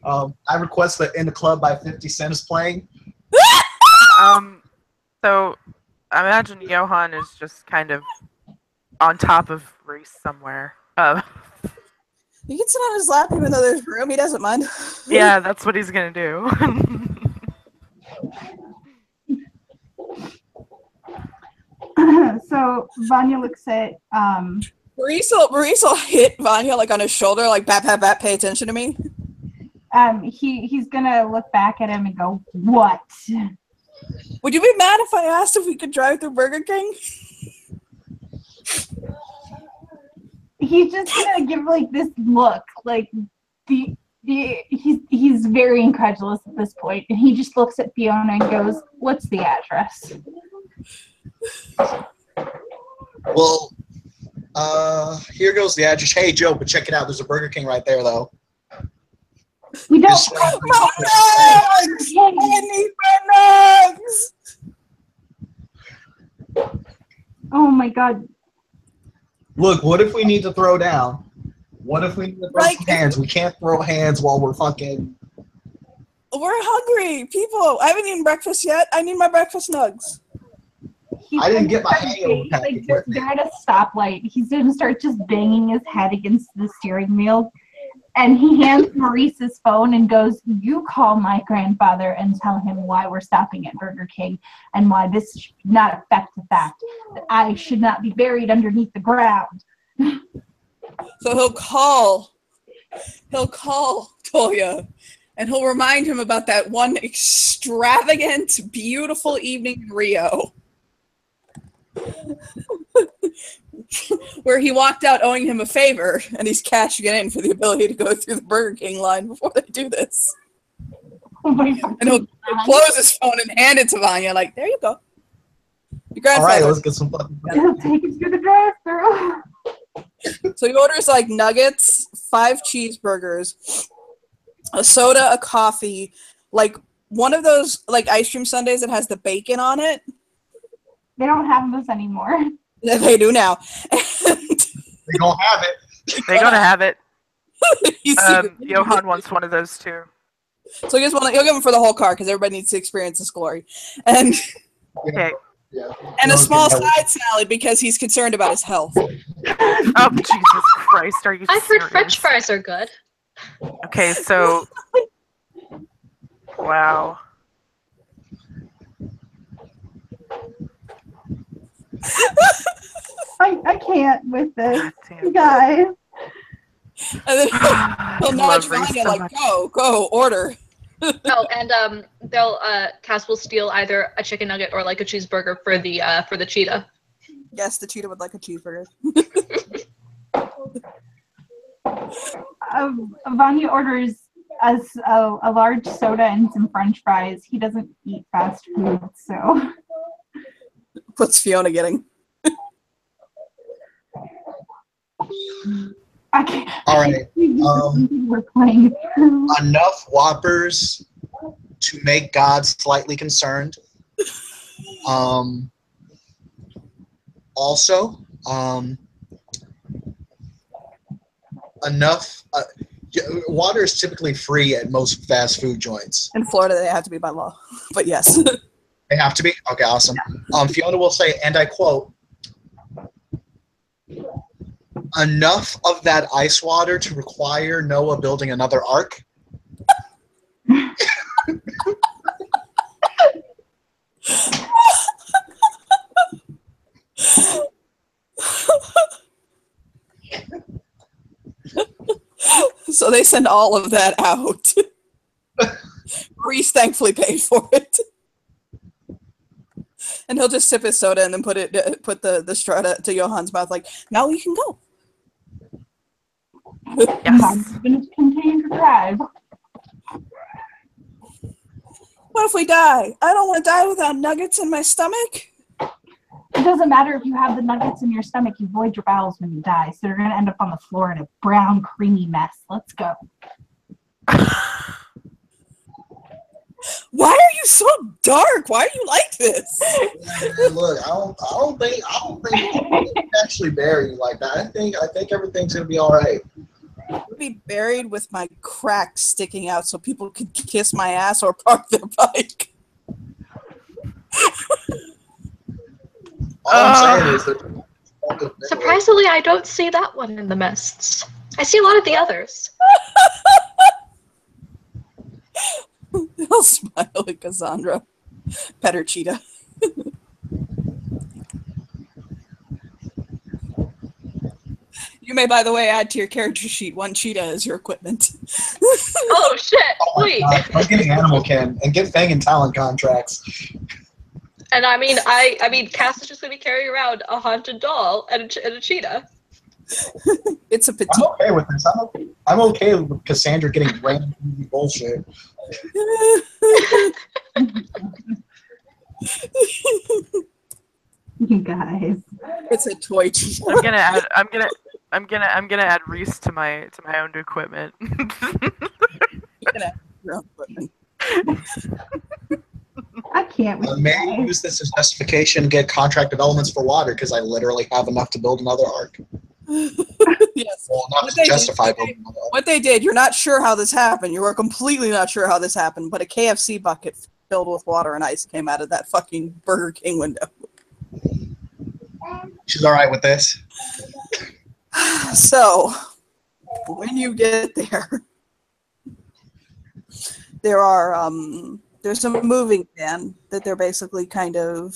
I request that In the Club by 50 Cent is playing. So I imagine Johan is just kind of on top of Reese somewhere. He can sit on his lap even though there's room. He doesn't mind. Yeah, that's what he's gonna do. So Vanya looks at Maurice will hit Vanya like on his shoulder, like bat, pay attention to me. He's gonna look back at him and go, "What? Would you be mad if I asked if we could drive through Burger King?" he's just gonna give like this look, like he's very incredulous at this point, and he just looks at Fiona and goes, "What's the address?" Well, here goes the address. Hey, Joe, but check it out. There's a Burger King right there, though. We don't. Just- I need my nugs! Oh my god. Look, what if we need to throw down? What if we need to throw Like- some hands? We can't throw hands while we're fucking... We're hungry, people. I haven't eaten breakfast yet. I need my breakfast nugs. He's I didn't gonna get my start hangover banging- packet like, they're, with me. they're at a stoplight. He's gonna start just banging his head against the steering wheel. And he hands Maurice his phone and goes, "You call my grandfather and tell him why we're stopping at Burger King and why this should not affect the fact that I should not be buried underneath the ground." So he'll call Toya, and he'll remind him about that one extravagant, beautiful evening in Rio. Where he walked out owing him a favor, and he's cashing it in for the ability to go through the Burger King line before they do this. Oh my god. And he'll close his phone and hand it to Vanya, like, there you go. Your All right, grandfather. let's get some fucking... He'll take it through the drive-thru. So he orders like nuggets, 5 cheeseburgers, a soda, a coffee, like one of those like ice cream sundaes that has the bacon on it. They don't have this anymore. They do now. And They don't have it. They're gonna have it. he's Johan wants one of those too. So he'll give him for the whole car because everybody needs to experience this glory. And Okay. Yeah. and a small Yeah. side salad because he's concerned about his health. Oh Jesus Christ! Are you I've serious? heard French fries are good. Okay, so wow. I can't with this, God damn. guys. And then he'll nudge Love Reese Vanya so like, much. go, order. Oh, and they'll Cass will steal either a chicken nugget or like a cheeseburger for the cheetah. Yes, the cheetah would like a cheeseburger. Vanya orders us a large soda and some French fries. He doesn't eat fast food, so What's Fiona getting? I can't. All right. We're playing through. Enough Whoppers to make God slightly concerned. Also, enough. Water is typically free at most fast food joints. In Florida, they have to be by law. But yes. They have to be? Okay, awesome. Fiona will say, and I quote, enough of that ice water to require Noah building another ark. So they send all of that out. Reese thankfully paid for it. And he'll just sip his soda and then put the straw to Johan's mouth like, now you can go. Yes. Gonna continue to drive. What if we die? I don't want to die without nuggets in my stomach. It doesn't matter if you have the nuggets in your stomach, you void your bowels when you die. So you're gonna end up on the floor in a brown, creamy mess. Let's go. Why are you so dark? Why are you like this? Look, I don't think it's actually buried like that. I think everything's gonna be all right. I'll be buried with my crack sticking out so people can kiss my ass or park their bike. All I'm saying is that Surprisingly, I don't see that one in the mists. I see a lot of the others. He'll smile at Cassandra. Pet her cheetah. You may, by the way, add to your character sheet 1 cheetah as your equipment. Oh shit! Oh my Wait. God, I'm getting Animal Kin and get Fang and Talon contracts. And I mean, Cass is just gonna be carrying around a haunted doll and a cheetah. It's a I'm petite. okay with this. I'm okay with Cassandra getting random bullshit. You guys. It's a toy cheetah. I'm gonna add Reese to my own equipment. You can have your own equipment. I can't with I you may guys. use this as justification to get contract developments for water because I literally have enough to build another arc. Yes. Well, not What to they did- justify building another arc. What they did, you're not sure how this happened. You are completely not sure how this happened, but a KFC bucket filled with water and ice came out of that fucking Burger King window. She's all right with this. So, when you get there, there's a moving van that they're basically kind of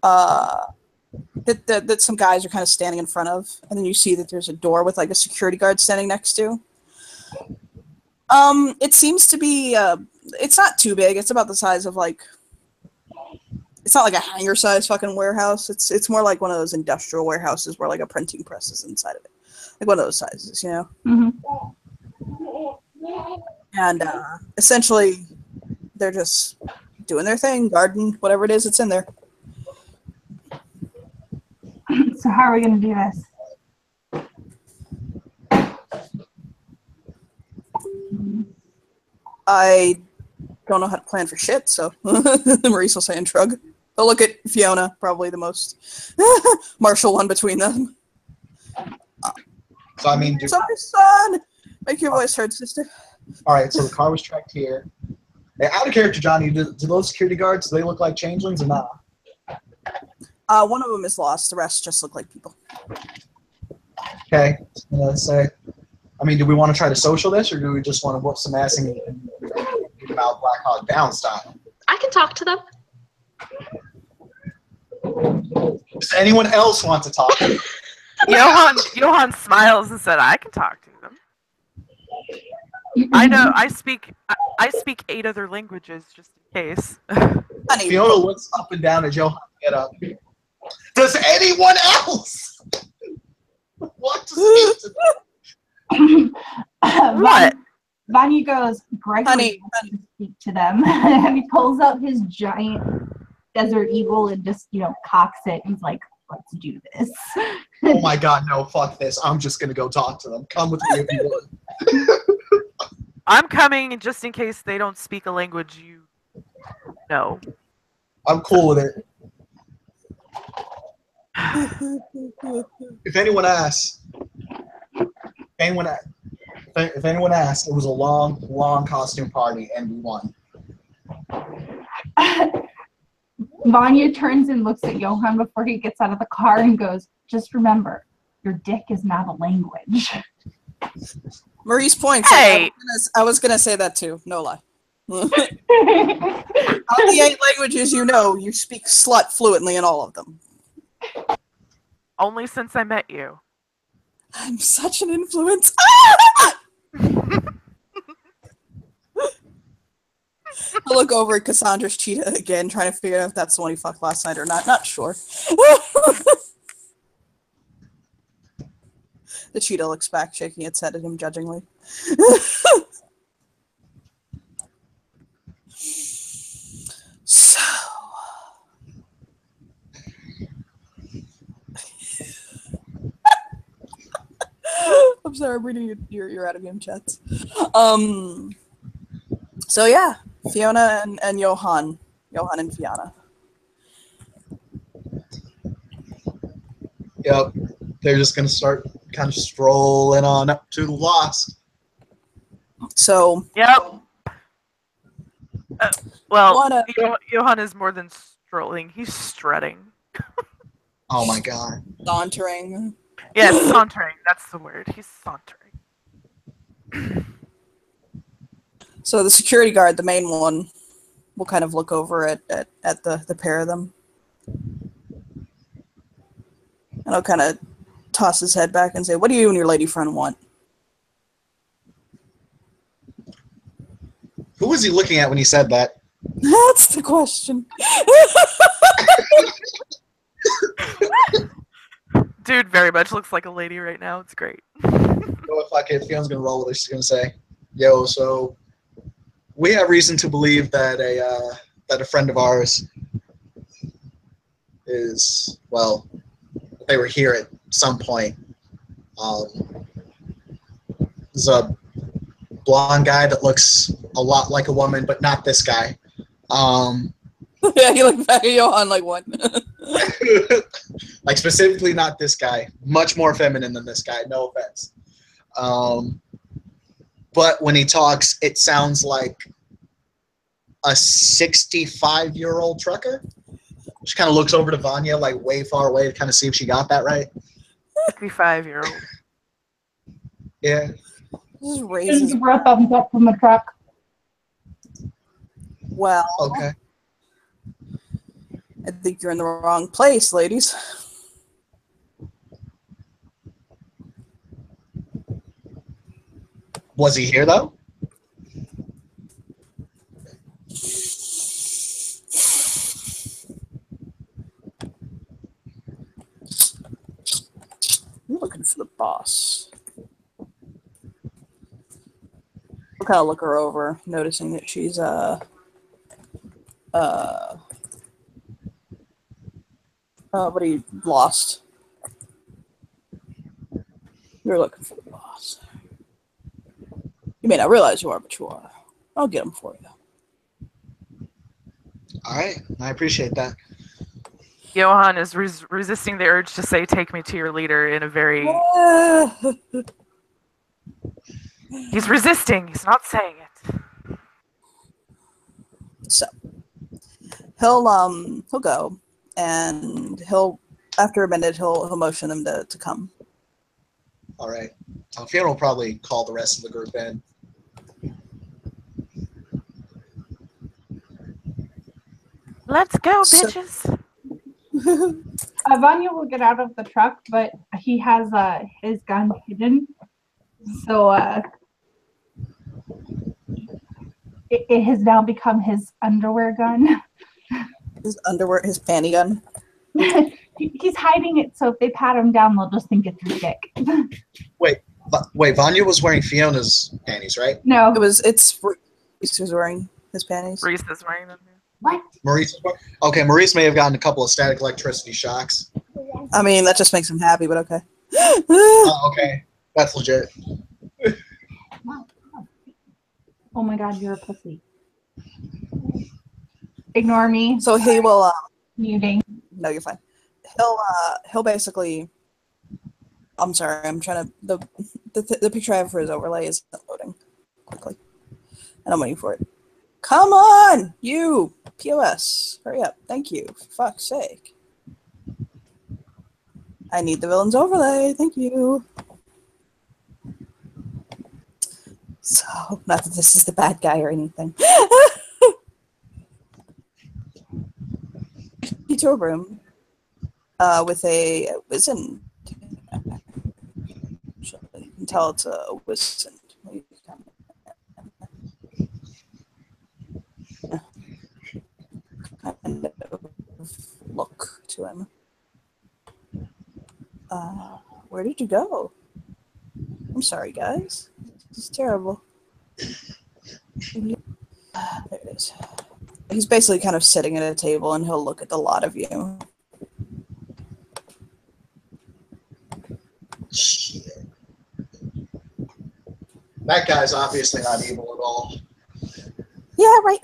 that some guys are kind of standing in front of, and then you see that there's a door with like a security guard standing next to. It seems to be it's not too big. It's about the size of like, it's not like a hangar size fucking warehouse. It's more like one of those industrial warehouses where like a printing press is inside of it, like one of those sizes, you know. And essentially, they're just doing their thing, guarding whatever it is that's in there. So how are we gonna do this? I don't know how to plan for shit, so Maurice will say and shrug. They'll look at Fiona, probably the most martial one between them. So I mean, Sorry, son! Make your voice heard, sister. all right. So the car was tracked here. Hey, out of character, Johnny. Do those security guards? Do they look like changelings or not? One of them is lost. The rest just look like people. Okay. Say. I mean, do we want to try to social this, or do we just want to whoop some ass and get about Black Hawk Down style? I can talk to them. Does anyone else want to talk? Johan smiles and said, "I can talk to them. I know. I speak 8 other languages just in case." Honey, Fiona looks up and down at Johan. Get up. Does anyone else want to speak to them? What? Vanya goes, Gregory Honey, wants to speak to them. And he pulls out his giant Desert Eagle and just, cocks it. He's like, let's do this. Oh my god, no, fuck this. I'm just gonna go talk to them. Come with me if you would. I'm coming just in case they don't speak a language you know. I'm cool with it. If anyone asks, if anyone asks, it was a long, long costume party and we won. Vanya turns and looks at Johan before he gets out of the car and goes, just remember, your dick is not a language. Maurice points. Hey! I was gonna say that too. No lie. Of the 8 languages you know, you speak slut fluently in all of them. Only since I met you. I'm such an influence. I look over at Cassandra's cheetah again, trying to figure out if that's the one he fucked last night or not. Not sure. The cheetah looks back, shaking its head at him judgingly. So, I'm sorry, I'm reading your out of game chats. So yeah, Fiona and Johan and Fiona. Yep. They're just gonna start kind of strolling on up to the Lost. So Yep. Wanna- Johan is more than strolling. He's strutting. Oh my god. sauntering. Yes, sauntering. That's the word. He's sauntering. So the security guard, the main one, will kind of look over at the pair of them. And I'll kind of toss his head back and say, what do you and your lady friend want? Who was he looking at when he said that? That's the question. Dude very much looks like a lady right now. It's great. Well, fuck it. Fion's gonna roll with it. She's gonna say, "Yo, so we have reason to believe that a friend of ours is they were here at some point. There's a blonde guy that looks a lot like a woman, but not this guy. Yeah, you look back at Johan like what? Like specifically not this guy. Much more feminine than this guy. No offense. But when he talks, it sounds like a 65-year-old trucker. She kind of looks over to Vanya, like way far away, to kind of see if she got that right. 55-year-old. Yeah. Just This raises. is a thumbs up from the truck. Well, Okay. I think you're in the wrong place, ladies. Was he here though? I'm looking for the boss. I'll kind of look her over, noticing that she's what are you lost? You're looking for the boss. You may not realize you are, but you are. I'll get him for you. All right. I appreciate that. Johan is resisting the urge to say, "Take me to your leader," in a very. He's resisting. He's not saying it. So he'll go, and after a minute he'll motion them to come. All right. Fiona will probably call the rest of the group in. Let's go, So- bitches. Vanya will get out of the truck, but he has his gun hidden. So it has now become his underwear gun. His underwear, his panty gun. He's hiding it, so if they pat him down, they'll just think it's his dick. Wait, Vanya was wearing Fiona's panties, right? No. It's Reese who's wearing his panties. Reese is wearing them. What? Maurice. Okay, Maurice may have gotten a couple of static electricity shocks. I mean, that just makes him happy, but okay. Oh, okay, that's legit. Oh my god, you're a pussy. Ignore me. So he will. Muting. No, you're fine. He'll basically. I'm sorry. I'm trying to the picture I have for his overlay is loading quickly, and I'm waiting for it. Come on, you POS. Hurry up. Thank you. For fuck's sake. I need the villain's overlay. Thank you. So, not that this is the bad guy or anything. To a room with a wizened. You can tell it's a wizened. Kind of look to him. Where did you go? I'm sorry, guys. This is terrible. There it is. He's basically kind of sitting at a table, and he'll look at the lot of you. Shit. That guy's obviously not evil at all. Yeah, right.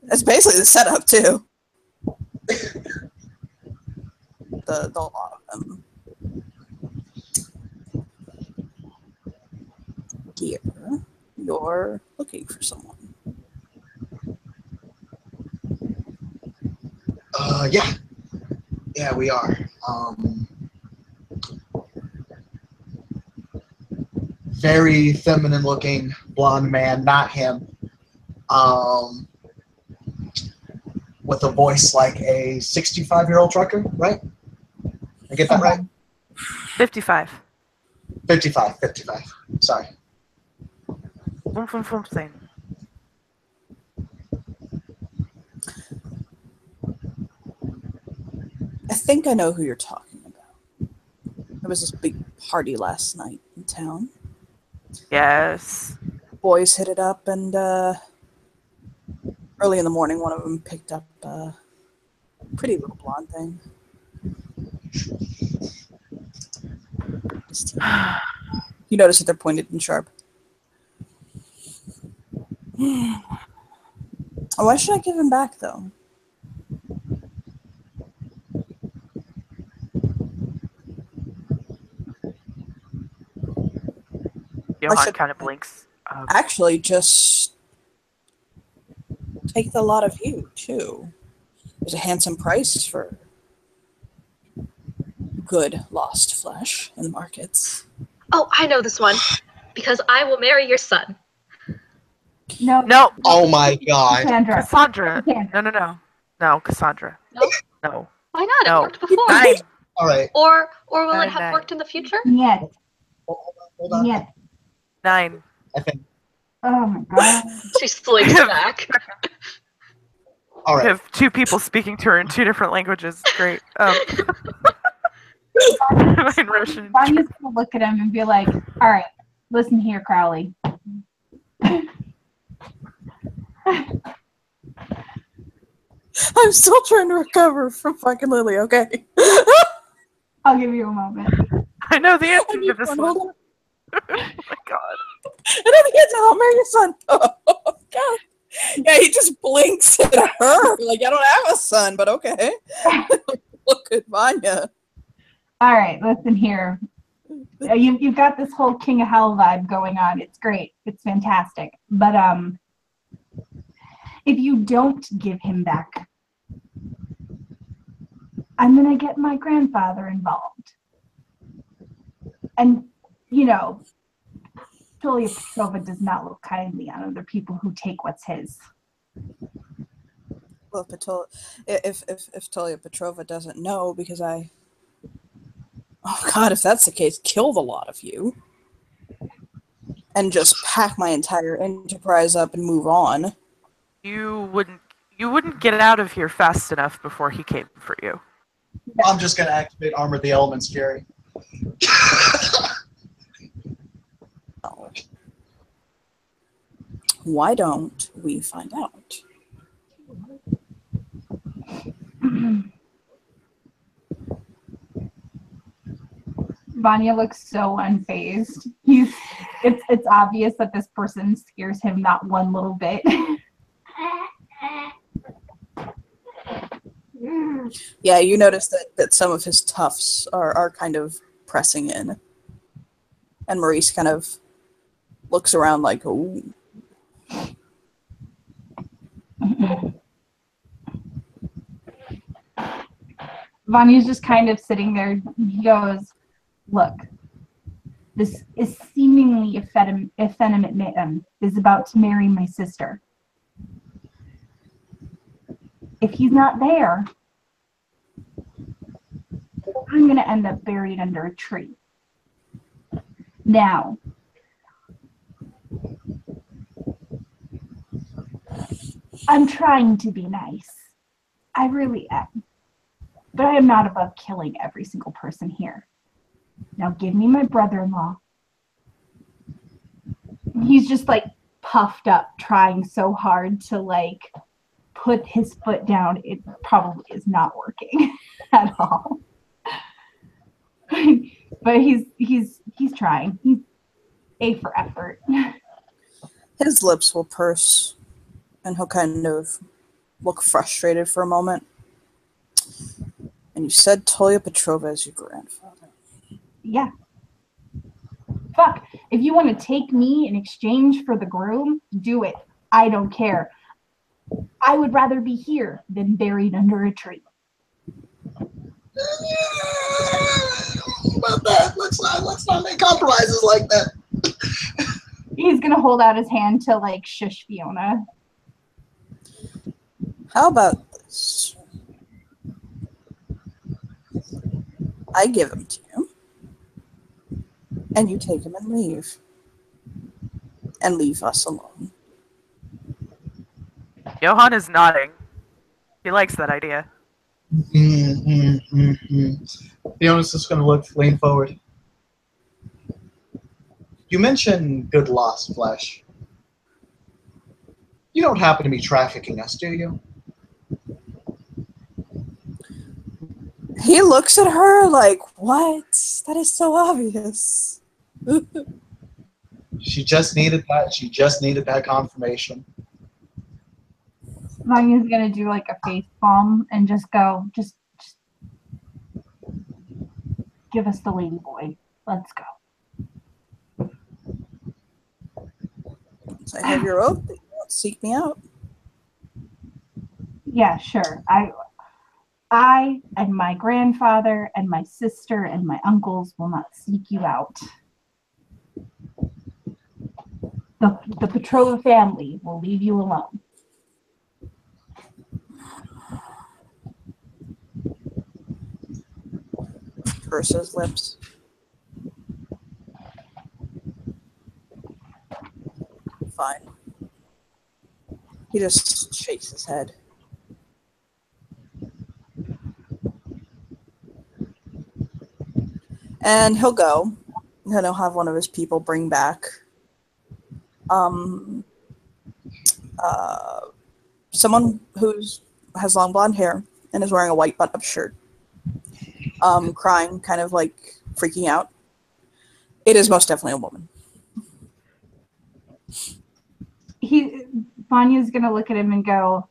That's basically the setup too. the lot of them. Here, you're looking for someone. Yeah, we are. Very feminine looking blonde man, not him. With a voice like a 65-year-old trucker, right? I get that right? 55. 55. Sorry. Saying. I think I know who you're talking about. There was this big party last night in town. Yes. Boys hit it up, and early in the morning, one of them picked up a pretty little blonde thing. You notice that they're pointed and sharp. Why should I give him back, though? Johan kind of blinks. Actually, just take the lot of you, too. There's a handsome price for good lost flesh in the markets. Oh, I know this one. Because I will marry your son. No. No. Oh my god. Cassandra. No, Cassandra. No? No. Why not? No. It worked before. 9. Alright. Or will it have Nine. worked in the future? Yes. Hold on. Yes. 9. I think. Oh my god. She slinks back. We Alright. have 2 people speaking to her in 2 different languages. Great. In Russian. Vanya's gonna look at him and be like, all right, listen here, Crowley. I'm still trying to recover from fucking Lily, okay? I'll give you a moment. I know the answer to this one. Hold on. Oh my god. And then he gets out, marry your son. Oh, God. Yeah, he just blinks at her. Like, I don't have a son, but okay. Look at Vanya. All right, listen here. You've got this whole King of Hell vibe going on. It's great. It's fantastic. But if you don't give him back, I'm gonna get my grandfather involved. And you know, Tolia Petrova does not look kindly on other people who take what's his. Well, if Tolia Petrova doesn't know, because oh God, if that's the case, kill the lot of you. And just pack my entire enterprise up and move on. You wouldn't get out of here fast enough before he came for you. I'm just gonna activate Armor of the Elements, Jerry. Oh. Why don't we find out? Vanya looks so unfazed. It's obvious that this person scares him not one little bit. Yeah, you notice that some of his toughs are kind of pressing in. And Maurice kind of looks around like, ooh. Vanya's just kind of sitting there. He goes, look, this is seemingly effeminate man is about to marry my sister. If he's not there, I'm going to end up buried under a tree. Now, I'm trying to be nice. I really am. But I am not above killing every single person here. Now give me my brother-in-law. He's just like puffed up, trying so hard to like put his foot down. It probably is not working at all. But he's trying. He's A for effort. His lips will purse, and he'll kind of look frustrated for a moment. And you said Tolia Petrova is your grandfather. Yeah. Fuck. If you want to take me in exchange for the groom, do it. I don't care. I would rather be here than buried under a tree. About that. Let's not make compromises like that. He's gonna hold out his hand to like shush Fiona. How about this? I give him to you, and you take him and leave. And leave us alone. Johan is nodding. He likes that idea. Fiona's just going to lean forward. You mentioned good lost flesh. You don't happen to be trafficking us, do you? He looks at her like, what? That is so obvious. She just needed that. She just needed that confirmation. Vanya's gonna do like a face palm and just go, just give us the lady boy. Let's go. So I have your oath that you won't seek me out. Yeah, sure. I and my grandfather and my sister and my uncles will not seek you out. The Petrova family will leave you alone. Purses lips. Fine. He just shakes his head. And he'll go. And he'll have one of his people bring back someone has long blonde hair and is wearing a white button-up shirt. Crying, kind of like freaking out. It is most definitely a woman. Vanya's gonna look at him and go,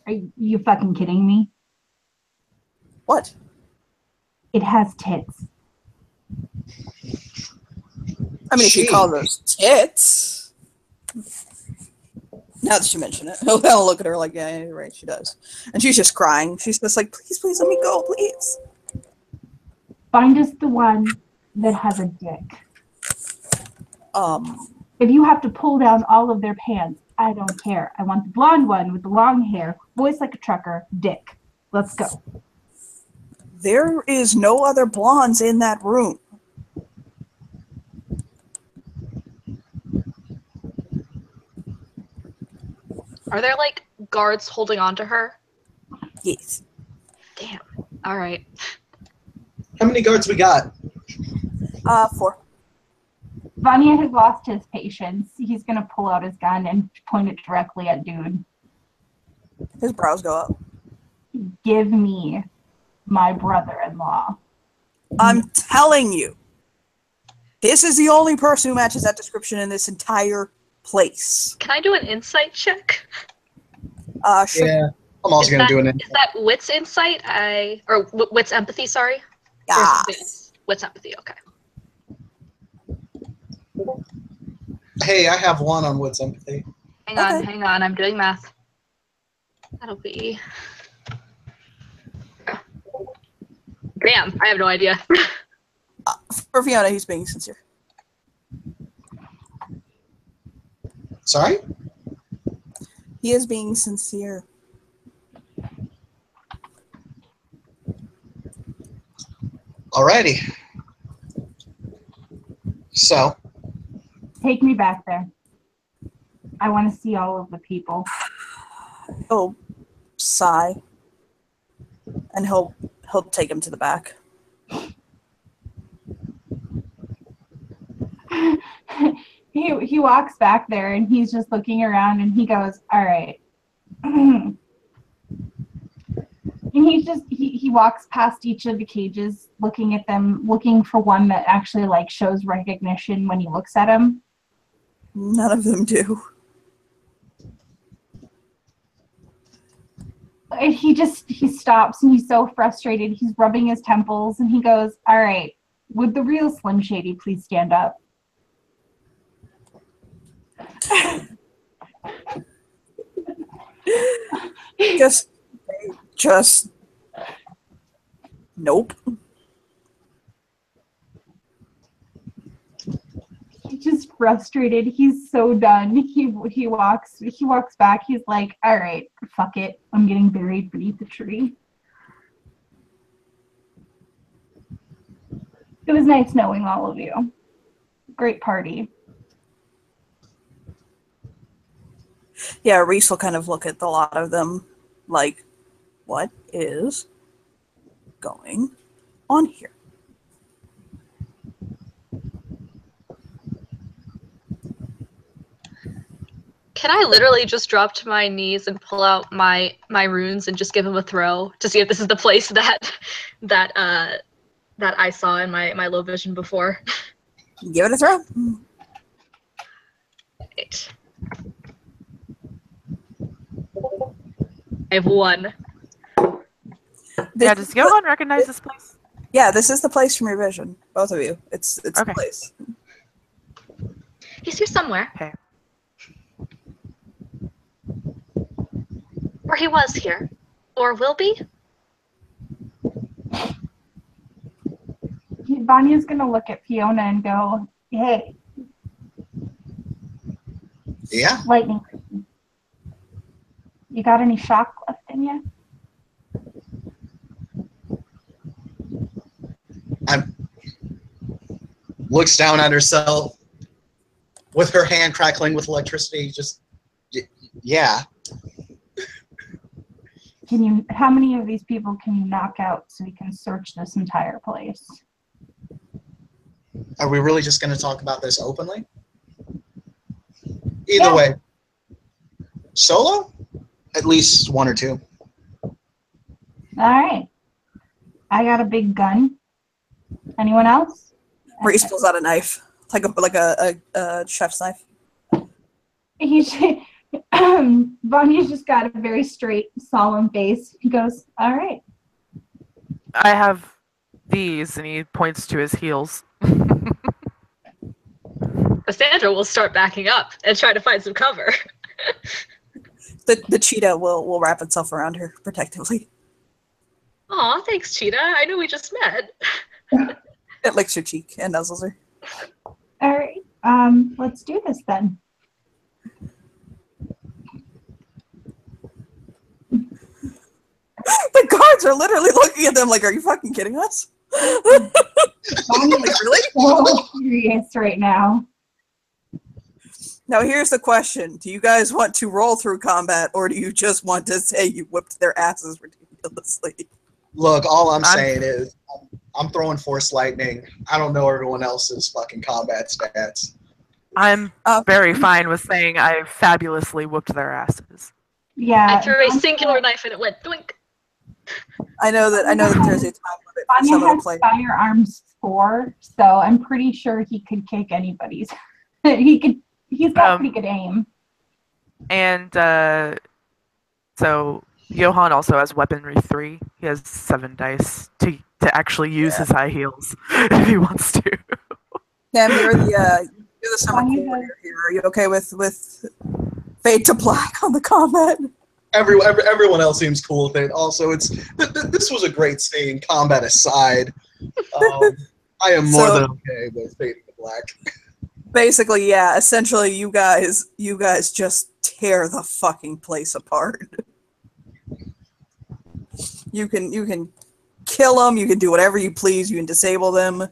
"Are you fucking kidding me? What? It has tits." I mean, if you call those tits. Now that you mention it, he'll look at her like, yeah, you're right, she does. And she's just crying. She's just like, please, please let me go, please. Find us the one that has a dick. If you have to pull down all of their pants, I don't care. I want the blonde one with the long hair, voice like a trucker, dick. Let's go. There is no other blondes in that room. Are there like guards holding on to her? Yes. Damn. All right. How many guards we got? 4. Vanya has lost his patience. He's gonna pull out his gun and point it directly at dude. His brows go up. Give me my brother-in-law. I'm telling you. This is the only person who matches that description in this entire place. Can I do an insight check? Sure. Yeah. I'm also going to do an Is that wits insight? Or wits empathy, sorry? Yes. Wits empathy, okay. Hey, I have 1 on wits empathy. Hang on, I'm doing math. That'll be... Damn, I have no idea. For Fiona, he's being sincere. Sorry? He is being sincere. Alrighty. So, Take me back there. I want to see all of the people. He'll sigh. And he'll take him to the back. He walks back there and he's just looking around and he goes, all right. And he walks past each of the cages, looking at them, looking for one that actually like shows recognition when he looks at him. None of them do. And he stops and he's so frustrated. He's rubbing his temples and he goes, all right, would the real Slim Shady please stand up? Just nope. He's just frustrated. He's so done. He walks back. He's like, all right, fuck it. I'm getting buried beneath the tree. It was nice knowing all of you. Great party. Yeah, Reese will kind of look at a lot of them like, what is going on here? Can I literally just drop to my knees and pull out my runes and just give him a throw to see if this is the place that I saw in my low vision before? Give it a throw. Right. I have 1. Yeah, does Johan recognize this place? Yeah, this is the place from your vision. Both of you. It's Okay. the place. He's here somewhere. Okay. Or he was here. Or will be. Vanya's gonna look at Fiona and go, "Hey, Yeah. lightning. You got any shock left in you?" Looks down at herself with her hand crackling with electricity. Just, yeah. How many of these people can you knock out so we can search this entire place? Are we really just going to talk about this openly? Either way. Solo? At least 1 or 2. All right. I got a big gun. Anyone else? Maurice pulls out a knife, like a chef's knife. Vanya's just got a very straight, solemn face. He goes, "All right." I have these, and he points to his heels. Cassandra will start backing up and try to find some cover. The cheetah will wrap itself around her protectively. Aw, thanks, Cheetah. I know we just met. It licks your cheek and nuzzles her. All right. Let's do this then. The guards are literally looking at them like, "Are you fucking kidding us?" Like, really? So serious right now. Now here's the question: do you guys want to roll through combat, or do you just want to say you whipped their asses ridiculously? Look, all I'm saying is I'm throwing Force Lightning. I don't know everyone else's fucking combat stats. I'm very fine with saying I fabulously whooped their asses. Yeah. I threw a singular knife and it went doink. I know that there's a time limit for Vanya some of the has players. firearms 4, so I'm pretty sure he could kick anybody's. He's got pretty good aim. And so Johan also has weaponry 3. He has 7 dice to actually use his high heels if he wants to. Sam, you're the summer coordinator here. Are you okay with fade to black on the combat? Everyone else seems cool with it. Also, this was a great scene, combat aside. I am more than okay with fading to black. Basically, yeah. Essentially, you guys just tear the fucking place apart. You can kill them. You can do whatever you please. You can disable them.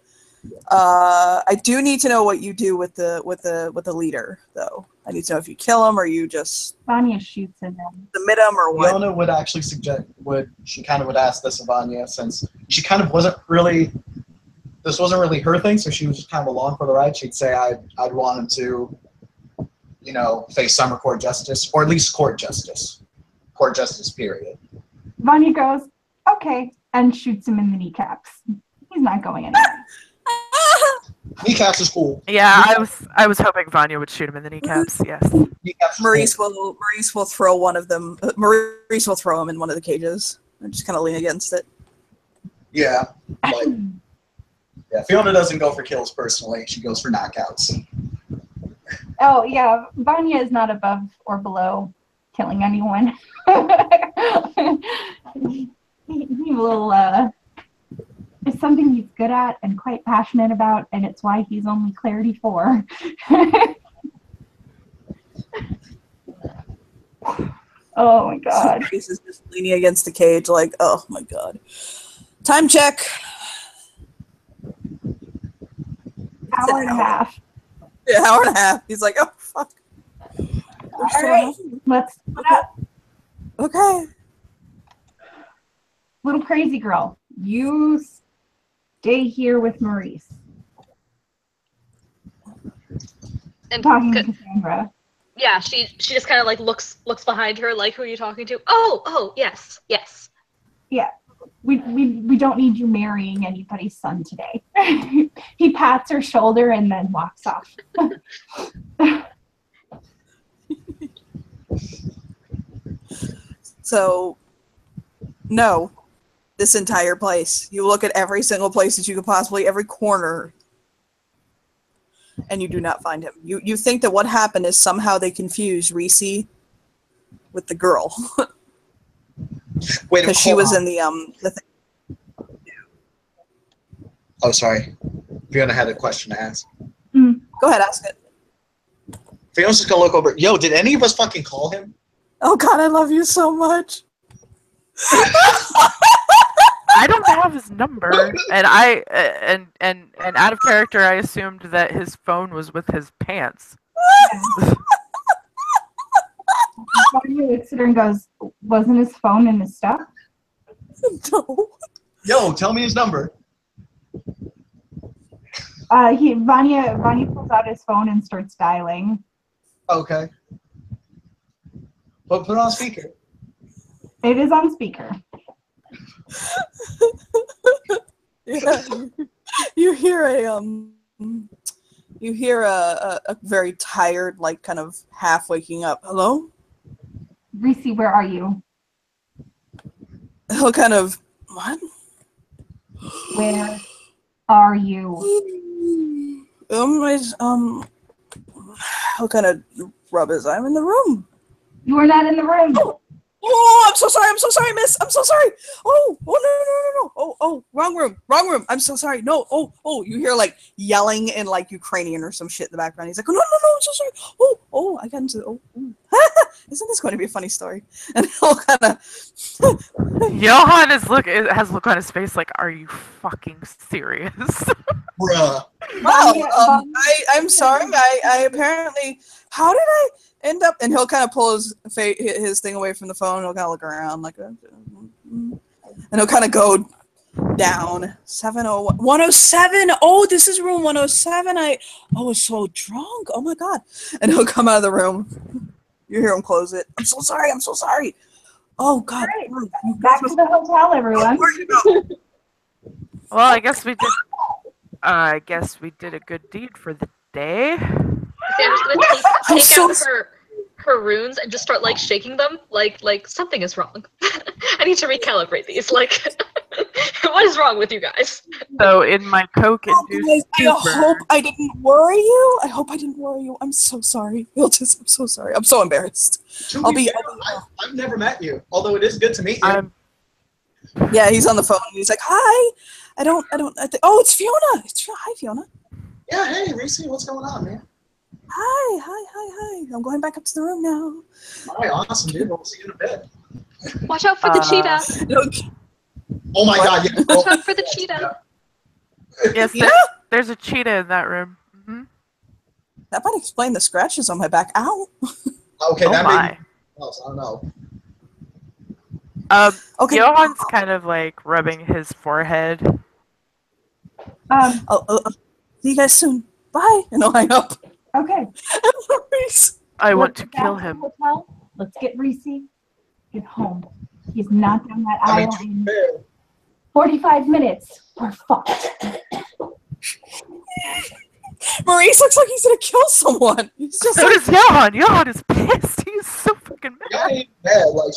I do need to know what you do with the leader, though. I need to know if you kill him or you just Vanya shoots at them. submit him or what. Fiona would actually she kind of would ask this of Vanya, since she kind of this wasn't really her thing, so she was just kind of along for the ride. She'd say I'd want him to, face summer court justice, or at least court justice, period. Vanya goes, "Okay," and shoots him in the kneecaps. He's not going anywhere. Kneecaps is cool. Yeah, I was hoping Vanya would shoot him in the kneecaps. Yes. Kneecaps is Maurice cool. will throw one of them. Maurice will throw him in one of the cages and just kind of lean against it. Yeah. Fiona doesn't go for kills personally. She goes for knockouts. Oh yeah, Vanya is not above or below killing anyone. He will. It's something he's good at and quite passionate about, and it's why he's only Clarity 4. Oh my god. Maurice is just leaning against the cage like, oh my god. Time check. Hour and a half. Yeah, hour and a half. He's like, oh fuck. All right, let's split up. Okay. Little crazy girl, you stay here with Maurice. And Talking to Cassandra. yeah, she just kind of like looks behind her, like, who are you talking to? Oh, yes. Yeah. We don't need you marrying anybody's son today. He pats her shoulder and then walks off. So, no, this entire place. You look at every single place that you could possibly, every corner, and you do not find him. You think that what happened is somehow they confused Reese with the girl. Wait, Because she was in the thing. Oh, sorry. Fiona had a question to ask. Go ahead, ask it. Fiona's just gonna look over. Yo, did any of us fucking call him? Oh God, I love you so much. I don't have his number, and and out of character, I assumed that his phone was with his pants. He looks at her and goes, wasn't his phone in his stuff? No. Yo, tell me his number. Vanya pulls out his phone and starts dialing. Okay. But put it on speaker. It is on speaker. Yeah. You hear a very tired, like kind of half waking up. Hello? Reese, where are you? He'll kind of, what? Where are you? He'll kind of rub his eye. I'm in the room. You are not in the room. Oh, I'm so sorry, miss. I'm so sorry. Oh, no. Oh, wrong room. I'm so sorry. No, you hear like yelling in like Ukrainian or some shit in the background. He's like, no, I'm so sorry. Oh, I got into, isn't this going to be a funny story? And he'll kind of, Johan has look on his face like, are you fucking serious? Bruh. wow, I'm sorry. I apparently, how did I end up, and he'll kind of pull his thing away from the phone. He'll kind of look around like, and he'll kind of go down 701 107. Oh, this is room 107. I was so drunk. Oh my God. And he'll come out of the room. You hear him close it. I'm so sorry. Oh God. Right. Back to the hotel, everyone. Well, I guess we did a good deed for the day. Sandra's gonna take out her runes and just start like shaking them, like something is wrong. I need to recalibrate these. Like, what is wrong with you guys? So in my coke-induced I hope I didn't worry you. I'm so sorry. I'm so sorry. I'm so embarrassed. I've never met you, although it is good to meet you. Yeah, he's on the phone. He's like, hi. I think, oh, it's Fiona. Hi, Fiona. Yeah, hey, Reese, what's going on, man? Hi. I'm going back up to the room now. All right, awesome, dude. We'll see you in a bit. Watch out for the cheetah. Oh my God, yeah. Watch out for the cheetah. Yes, there's a cheetah in that room. Mm-hmm. That might explain the scratches on my back. Ow. Okay, Oh that my. made else. I don't know. Okay. Johan's kind of like rubbing his forehead. See you guys soon. Bye. And I'll hang up. Okay. I want Let's to get kill back to him. the hotel. Let's get Reese. Get home. He's not down that I mean, aisle in 45 minutes. We're fucked. Maurice looks like he's gonna kill someone. He's just So does Johan. Johan is pissed. He's so fucking mad. y'all ain't mad. Like,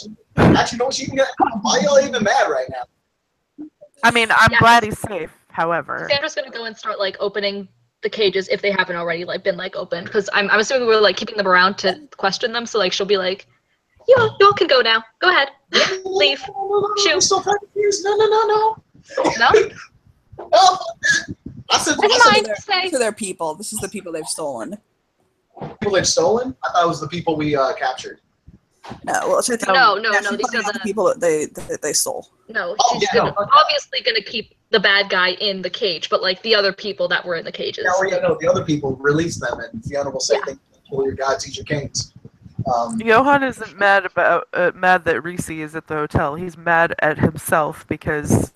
actually, don't you even get? Why y'all even mad right now? I mean, I'm Yeah. glad he's safe. However, Sandra's gonna go and start like opening the cages if they haven't already like been like opened, because I'm assuming we're like keeping them around to question them. So like she'll be like, y'all can go now. Go ahead. Leave. Shoot. I'm still confused. No. No? No. I said, Never mind. Say. to their people. This is the people they've stolen. people they've stolen? I thought it was the people we captured. No, well, so No, actually, these are the the people that they stole. no. Oh, She's yeah, no. obviously gonna keep the bad guy in the cage, but like the other people that were in the cages. Yeah, well, yeah, no, the other people release them, and Fiona will say, Yeah. "Thank you for your God, teacher Kings." Johan isn't mad that Reese is at the hotel. He's mad at himself because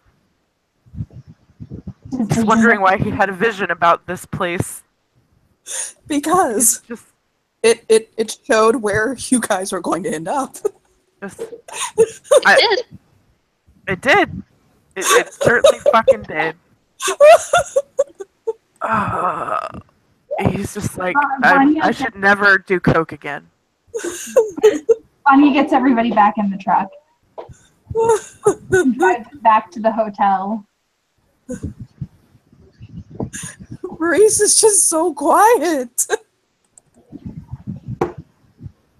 Just wondering why he had a vision about this place. Because Just, it showed where you guys were going to end up. just. It did. It did. It certainly fucking did. He's just like, I should never do coke again. Anya gets everybody back in the truck. Drives back to the hotel. Maurice is just so quiet.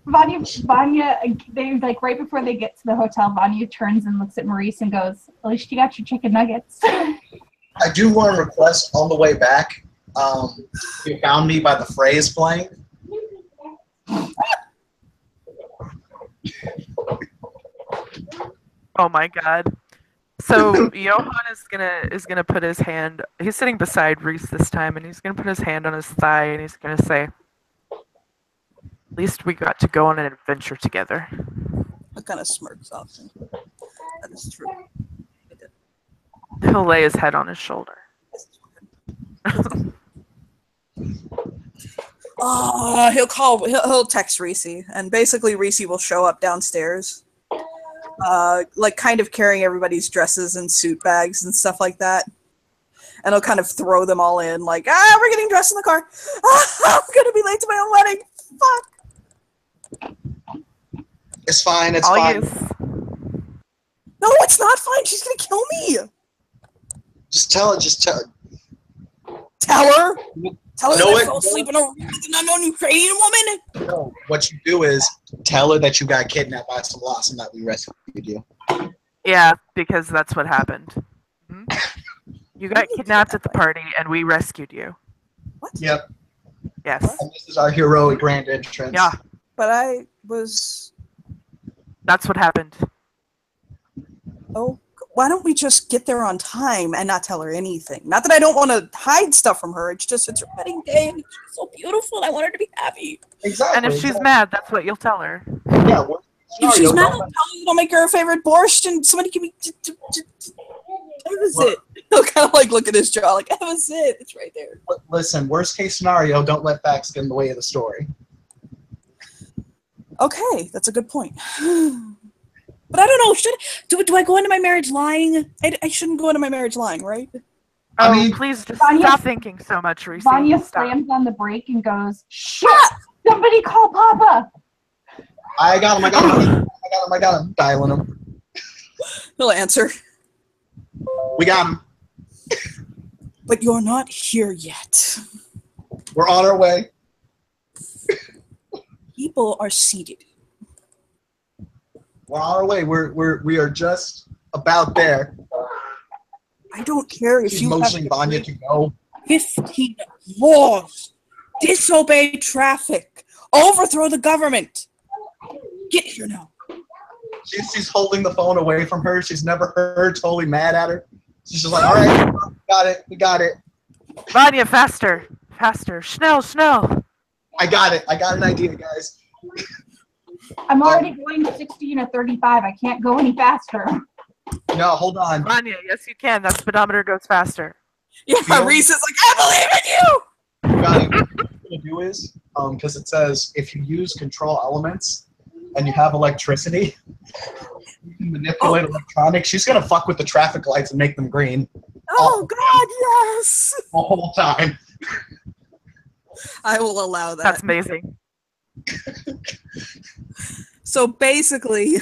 Vanya, they like right before they get to the hotel, Vanya turns and looks at Maurice and goes, "At least you got your chicken nuggets." I do want to request on the way back. You found me by the phrase playing. Oh my god. So Johan is gonna put his hand. He's sitting beside Reese this time, and he's gonna put his hand on his thigh, and he's gonna say, "At least we got to go on an adventure together." I kind of smirks often. That is true. He'll lay his head on his shoulder. He'll text Reese, and basically Reese will show up downstairs, like kind of carrying everybody's dresses and suit bags and stuff like that, and he'll kind of throw them all in, like, we're getting dressed in the car. I'm gonna be late to my own wedding. Fuck. It's fine. It's All fine. yes. No, it's not fine. She's gonna kill me. Just tell it. Just tell it. Tell her. Tell her No, that I it- fell asleep in a room with an unknown Ukrainian woman. No, what you do is tell her that you got kidnapped by some loss and that we rescued you. Yeah, because that's what happened. Mhm. You got kidnapped at the party, and we rescued you. Yep. Yes. And this is our heroic grand entrance. Yeah, But I was. that's what happened. Oh, why don't we just get there on time and not tell her anything? Not that I don't want to hide stuff from her. It's just it's her wedding day and she's so beautiful. I want her to be happy. Exactly. And if she's mad, that's what you'll tell her. Yeah. If she's mad, I'll tell her it'll make her her favorite borscht and somebody give me. That was it. He'll kind of like look at his jaw like, that was it. It's right there. Listen, worst case scenario, don't let facts get in the way of the story. Okay, that's a good point. But I don't know. Do I go into my marriage lying? I shouldn't go into my marriage lying, right? Oh, I mean- please just Vanya- stop thinking so much, Reese. Vanya Stop. slams on the brake and goes, "Shit! Somebody call Papa!" I got him. I got him. Dialing him. He'll answer. We got him. But you're not here yet. We're on our way. People are seated. We're on our way. We are just about there. I don't care if She's you have motioning Vanya to go. 15 laws, disobey traffic, overthrow the government. Get here now. She's holding the phone away from her. She's never heard, totally mad at her. She's just like, all right, we got it. Vanya, faster. Faster. Schnell. I got it. I got an idea, guys. I'm already going 60 and 35. I can't go any faster. No, hold on. Vanya, yes you can. That speedometer goes faster. Yeah, Yeah. Reese is like, I believe in you. Got it. What I'm gonna do is, because it says if you use control elements and you have electricity, you can manipulate electronics. She's gonna fuck with the traffic lights and make them green Oh, God, yes. the whole time. I will allow that. That's amazing. So basically,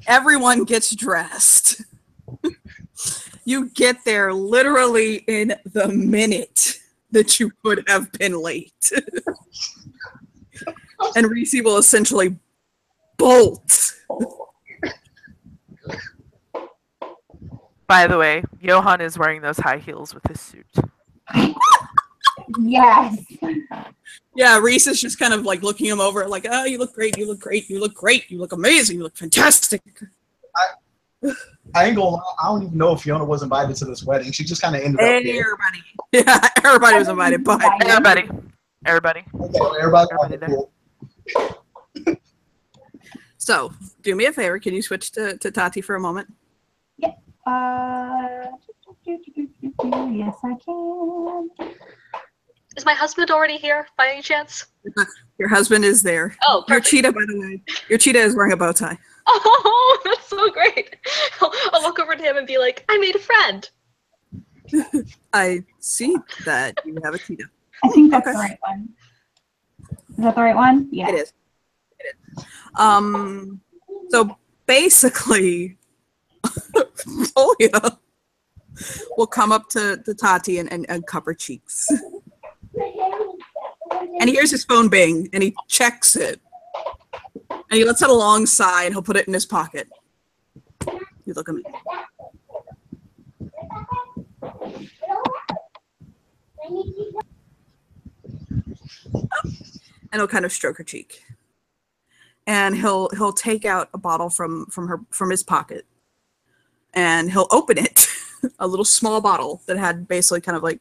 everyone gets dressed. You get there literally in the minute that you would have been late. And Reese will essentially bolt. By the way, Johan is wearing those high heels with his suit. Yes. Yeah, Reese is just kind of like looking him over like, oh, you look great, you look great, you look great, you look amazing, you look fantastic. I ain't gonna lie, I don't even know if Fiona was invited to this wedding. She just kind of ended up here. Everybody. Yeah, everybody was invited, but Everybody. Okay, everybody, Everybody there. cool. So, do me a favor, can you switch to Tati for a moment? Uh, Yes, I can. Is my husband already here by any chance? Your husband is there. Oh, Your perfect. cheetah, by the way. Your cheetah is wearing a bow tie. Oh, that's so great. I'll walk over to him and be like, I made a friend. I see that you have a cheetah. I think that's Okay. the right one. Is that the right one? Yeah. It is. It is. So basically, Tolia will come up to Tati and cup her cheeks. And he hears his phone bing, and he checks it. And he lets it alongside, and he'll put it in his pocket. You look at me. And he'll kind of stroke her cheek. And he'll take out a bottle from his pocket. And he'll open it, a little small bottle that had basically kind of like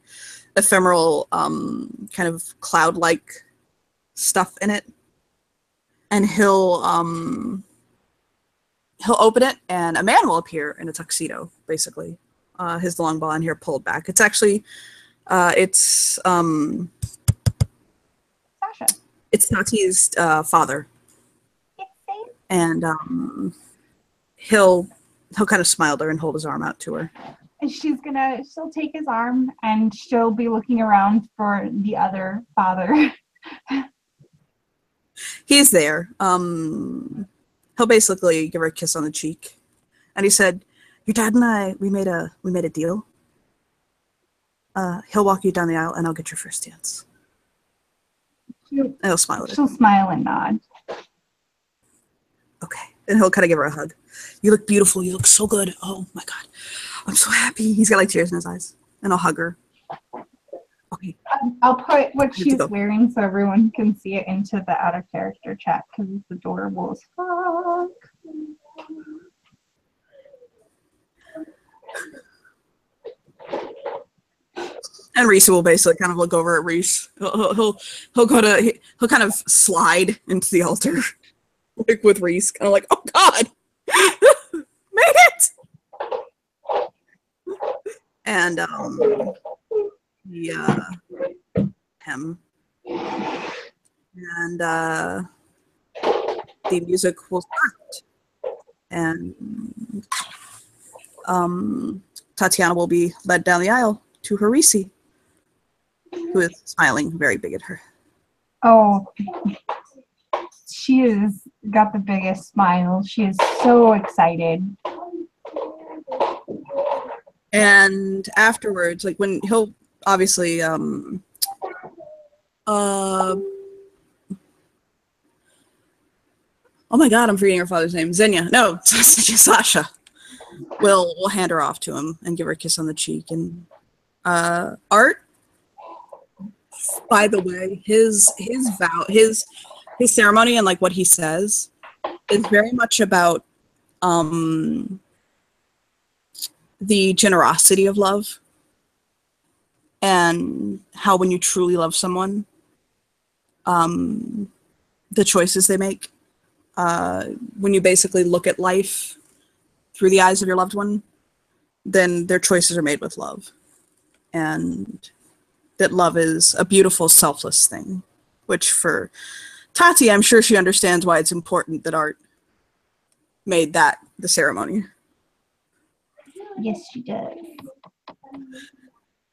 ephemeral, kind of cloud-like stuff in it. And he'll open it, and a man will appear in a tuxedo, basically. His long blonde hair pulled back. It's actually, it's Sasha. it's Tati's father, and he'll kind of smile at her and hold his arm out to her. And she'll take his arm and she'll be looking around for the other father. He's there. He'll basically give her a kiss on the cheek, and he said, "Your dad and I, we made a deal. He'll walk you down the aisle, and I'll get your first dance." And he'll smile at her. She'll smile and nod. Okay, and he'll kind of give her a hug. "You look beautiful. You look so good. Oh my God, I'm so happy." He's got like tears in his eyes, and I'll hug her. Okay. I'll put what to she's go. wearing so everyone can see it into the out of character chat because it's adorable as fuck. And Reese will basically kind of look over at Reese. He'll kind of slide into the altar, like with Reese, kind of like, "Oh God, made it!" And him, and the music will start, and Tatiana will be led down the aisle to her Reese, who is smiling very big at her. Oh, she has got the biggest smile. She is so excited. And afterwards, like when he'll obviously oh my God, I'm forgetting her father's name. Xenia. No, Sasha. We'll hand her off to him and give her a kiss on the cheek. And Art, by the way, his ceremony and like what he says is very much about the generosity of love, and how when you truly love someone, the choices they make, when you basically look at life through the eyes of your loved one, then their choices are made with love. And that love is a beautiful, selfless thing, which for Tati, I'm sure she understands why it's important that Art made that the ceremony. Yes, she does.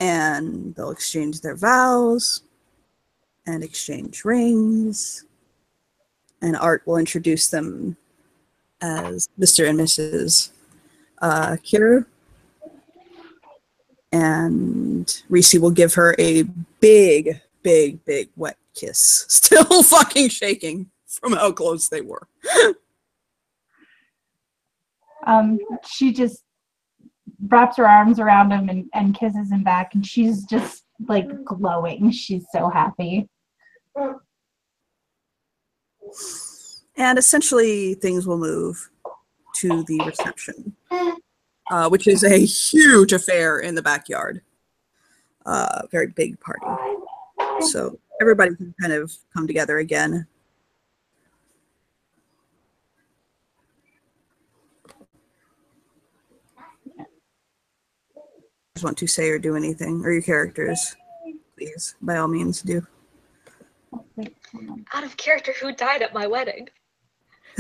And they'll exchange their vows and exchange rings. And Art will introduce them as Mr. and Mrs. Kira. And Reese will give her a big, big, big wet kiss. Still fucking shaking from how close they were. She just wraps her arms around him and kisses him back, and she's just like glowing. She's so happy. And essentially things will move to the reception, which is a huge affair in the backyard. Very big party. So everybody can kind of come together again. want to say or do anything, or your characters, please, by all means, do. Out of character, who died at my wedding?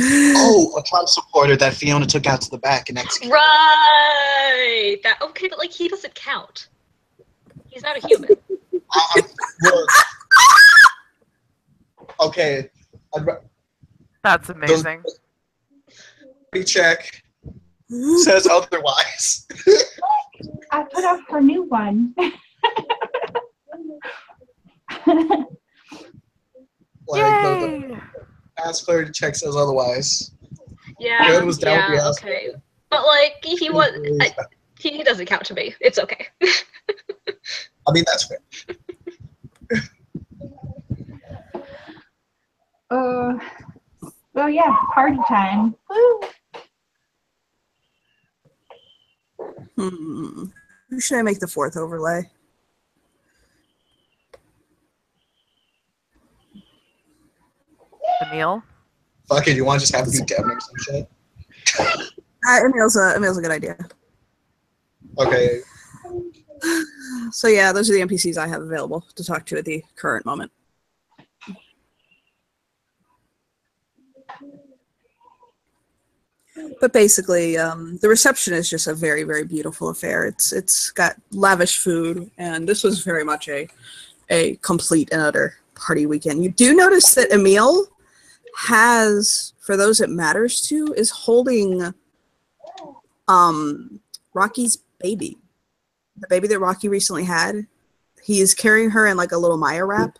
Oh, a Trump supporter that Fiona took out to the back and executed. Right. That okay, but like he doesn't count. He's not a human. Look. Okay. That's amazing. Check says otherwise. I put up her new one. Yay! Past clarity check says otherwise. Yeah. Good was down with the ass. Okay. But like he was, he doesn't count to me. It's okay. I mean, that's fair. Well, yeah, party time. Woo. Who should I make the fourth overlay? Emil? Fuck it, you want to just have to be Devin or some shit? Emil's a good idea. Okay. So yeah, those are the NPCs I have available to talk to at the current moment. But basically, the reception is just a very, very beautiful affair. It's got lavish food, and this was very much a complete and utter party weekend. You do notice that Emil has, for those it matters to, is holding Rocky's baby. The baby that Rocky recently had. He's carrying her in like a little Maya wrap.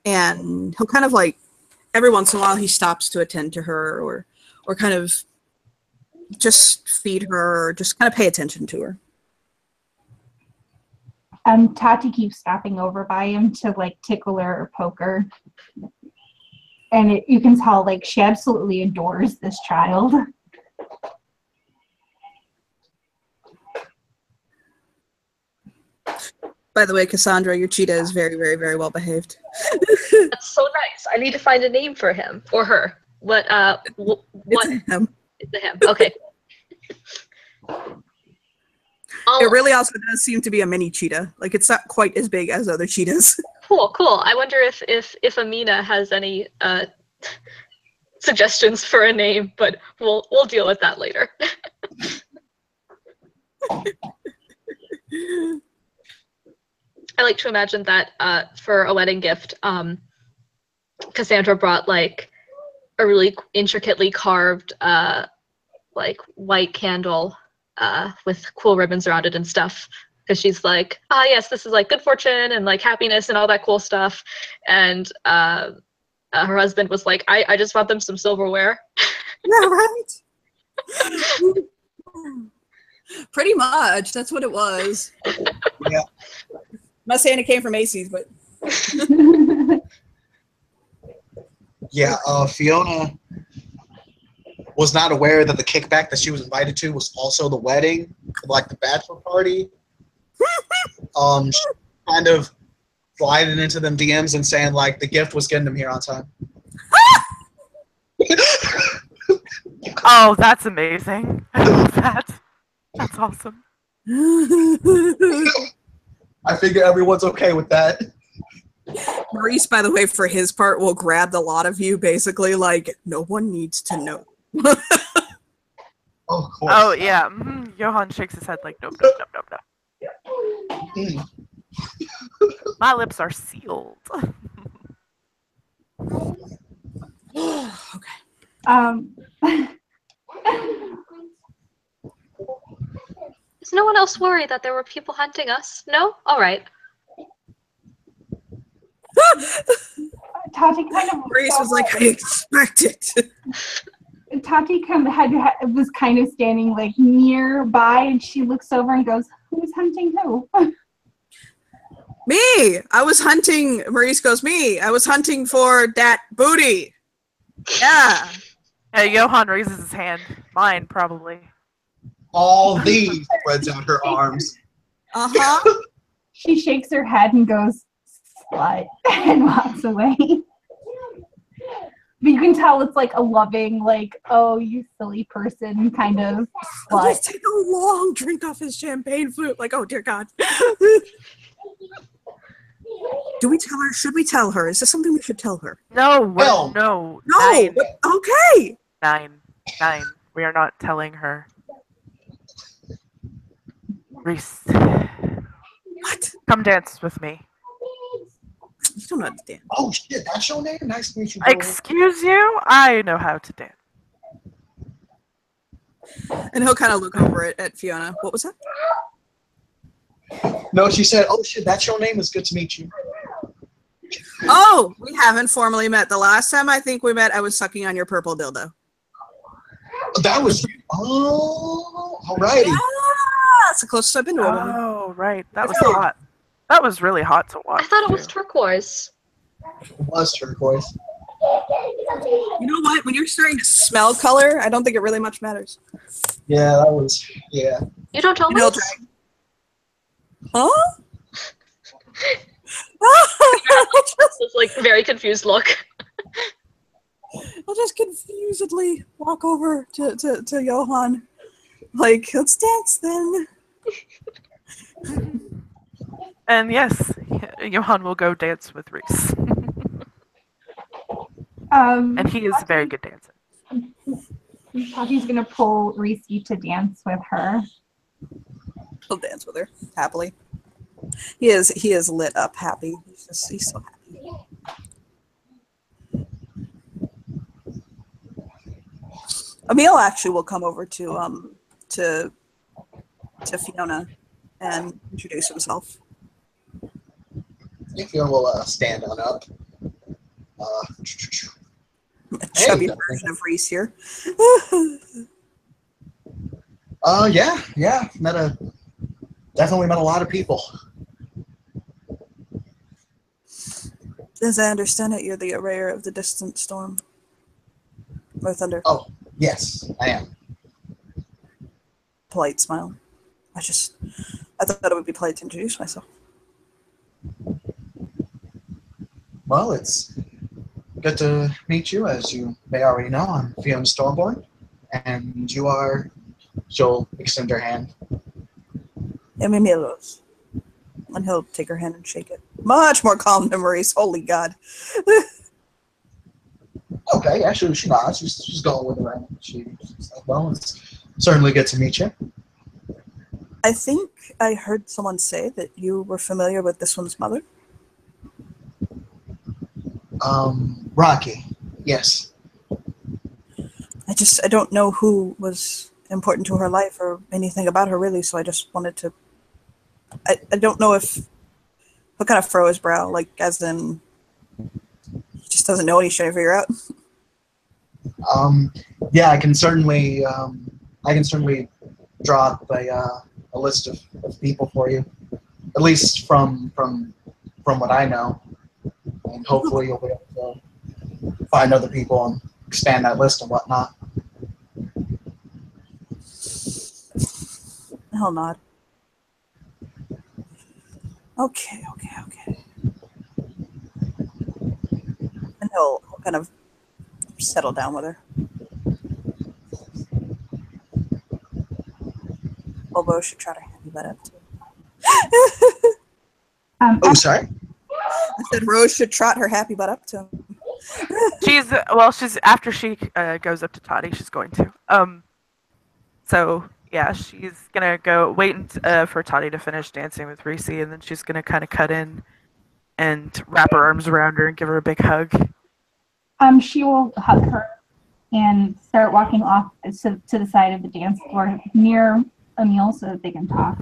And he'll kind of like, every once in a while he stops to attend to her or kind of just feed her or just kind of pay attention to her. Tati keeps stopping over by him to like tickle her or poke her. And you can tell like she absolutely adores this child. By the way, Cassandra, your cheetah is very, very, very well behaved. That's so nice. I need to find a name for him or her. What? It's him. It's a him. Okay. It really also does seem to be a mini cheetah. Like it's not quite as big as other cheetahs. Cool. I wonder if Amina has any suggestions for a name, but we'll deal with that later. I like to imagine that for a wedding gift, Cassandra brought like a really intricately carved like white candle with cool ribbons around it and stuff. Because she's like, yes, this is like good fortune and like happiness and all that cool stuff. And her husband was like, I just bought them some silverware. Yeah, right? Pretty much. That's what it was. Yeah. I'm not saying it came from Macy's, but yeah, Fiona was not aware that the kickback that she was invited to was also the wedding, like the bachelor party. She kind of sliding into them DMs and saying like the gift was getting them here on time. Oh, that's amazing. I love that. That's awesome. I figure everyone's okay with that. Maurice, by the way, for his part, will grab the lot of you, basically, like, no one needs to know. Of course. Oh, yeah. Johan shakes his head like, nope. Mm. My lips are sealed. Okay. Is no one else worried that there were people hunting us? No? All right. Tati kind of Maurice was like, I expect it. Tati was kind of standing like nearby, and she looks over and goes, "Who's hunting who?" Me! I was hunting, Maurice goes, me! I was hunting for that booty. Yeah. Yeah, Johan raises his hand. Mine, probably. All these spreads out her arms. Uh-huh. She shakes her head and goes, "Slut," and walks away. But you can tell it's like a loving, like, oh, you silly person kind of I'll slut. just take a long drink off his champagne flute. Like, oh dear God. Do we tell her? Should we tell her? Is this something we should tell her? No, No. no. No. Nine. But, okay. Nine. We are not telling her. Reese, What? come dance with me. You don't know how to dance. Oh shit, that's your name? Nice to meet you, bro. Excuse you? I know how to dance. And he'll kind of look over at Fiona. What was that? No, she said, oh shit, that's your name? It's good to meet you. Oh, we haven't formally met. The last time I think we met, I was sucking on your purple dildo. That was you. Oh, alrighty. Yeah, that's the closest I've been to a woman. Oh, right. That was Yeah. hot. That was really hot to watch. I thought it was too. turquoise. It was turquoise. You know what? When you're starting to smell color, I don't think it really much matters. Yeah, that was, yeah. You don't tell You me. know, huh? It's like very confused look. I'll just confusedly walk over to Johan. Like, let's dance then. And yes, Johan will go dance with Reese. And he is a very good dancer. Tati's gonna pull Reese to dance with her. He'll dance with her happily. He is lit up happy. He's so happy. Emil actually will come over to Fiona and introduce himself. I think Fiona will stand on up. A chubby Hey. version of Reese here. Yeah. Definitely met a lot of people. As I understand it, you're the arrayer of the distant storm. Or thunder. Oh, yes, I am. Polite smile. I thought it would be polite to introduce myself. Well, it's good to meet you. As you may already know, I'm Fiona Stormborn, and you are. She'll extend her hand. Emilos. And he'll take her hand and shake it. Much more calm than Maurice. Holy God. Okay, actually, she nods. She's going with her. And she's like, well, it's certainly good to meet you. I think I heard someone say that you were familiar with this one's mother. Rocky. Yes. I don't know who was important to her life or anything about her really, so I just wanted to. I don't know if. What kind of furrow his brow? Like, as in. He just doesn't know what he's trying to figure out. Yeah, I can certainly draw up a list of people for you, at least from what I know, and hopefully you'll be able to find other people and expand that list and whatnot. He'll nod. Okay. And he'll kind of settle down with her. Bobo should try to handle that up too. Oh, sorry. I said Rose should trot her happy butt up to him. She's after she goes up to Toddy, she's going to. So yeah, she's gonna go wait for Toddy to finish dancing with Reese, and then she's gonna kind of cut in and wrap her arms around her and give her a big hug. She will hug her and start walking off to the side of the dance floor near Emil so that they can talk.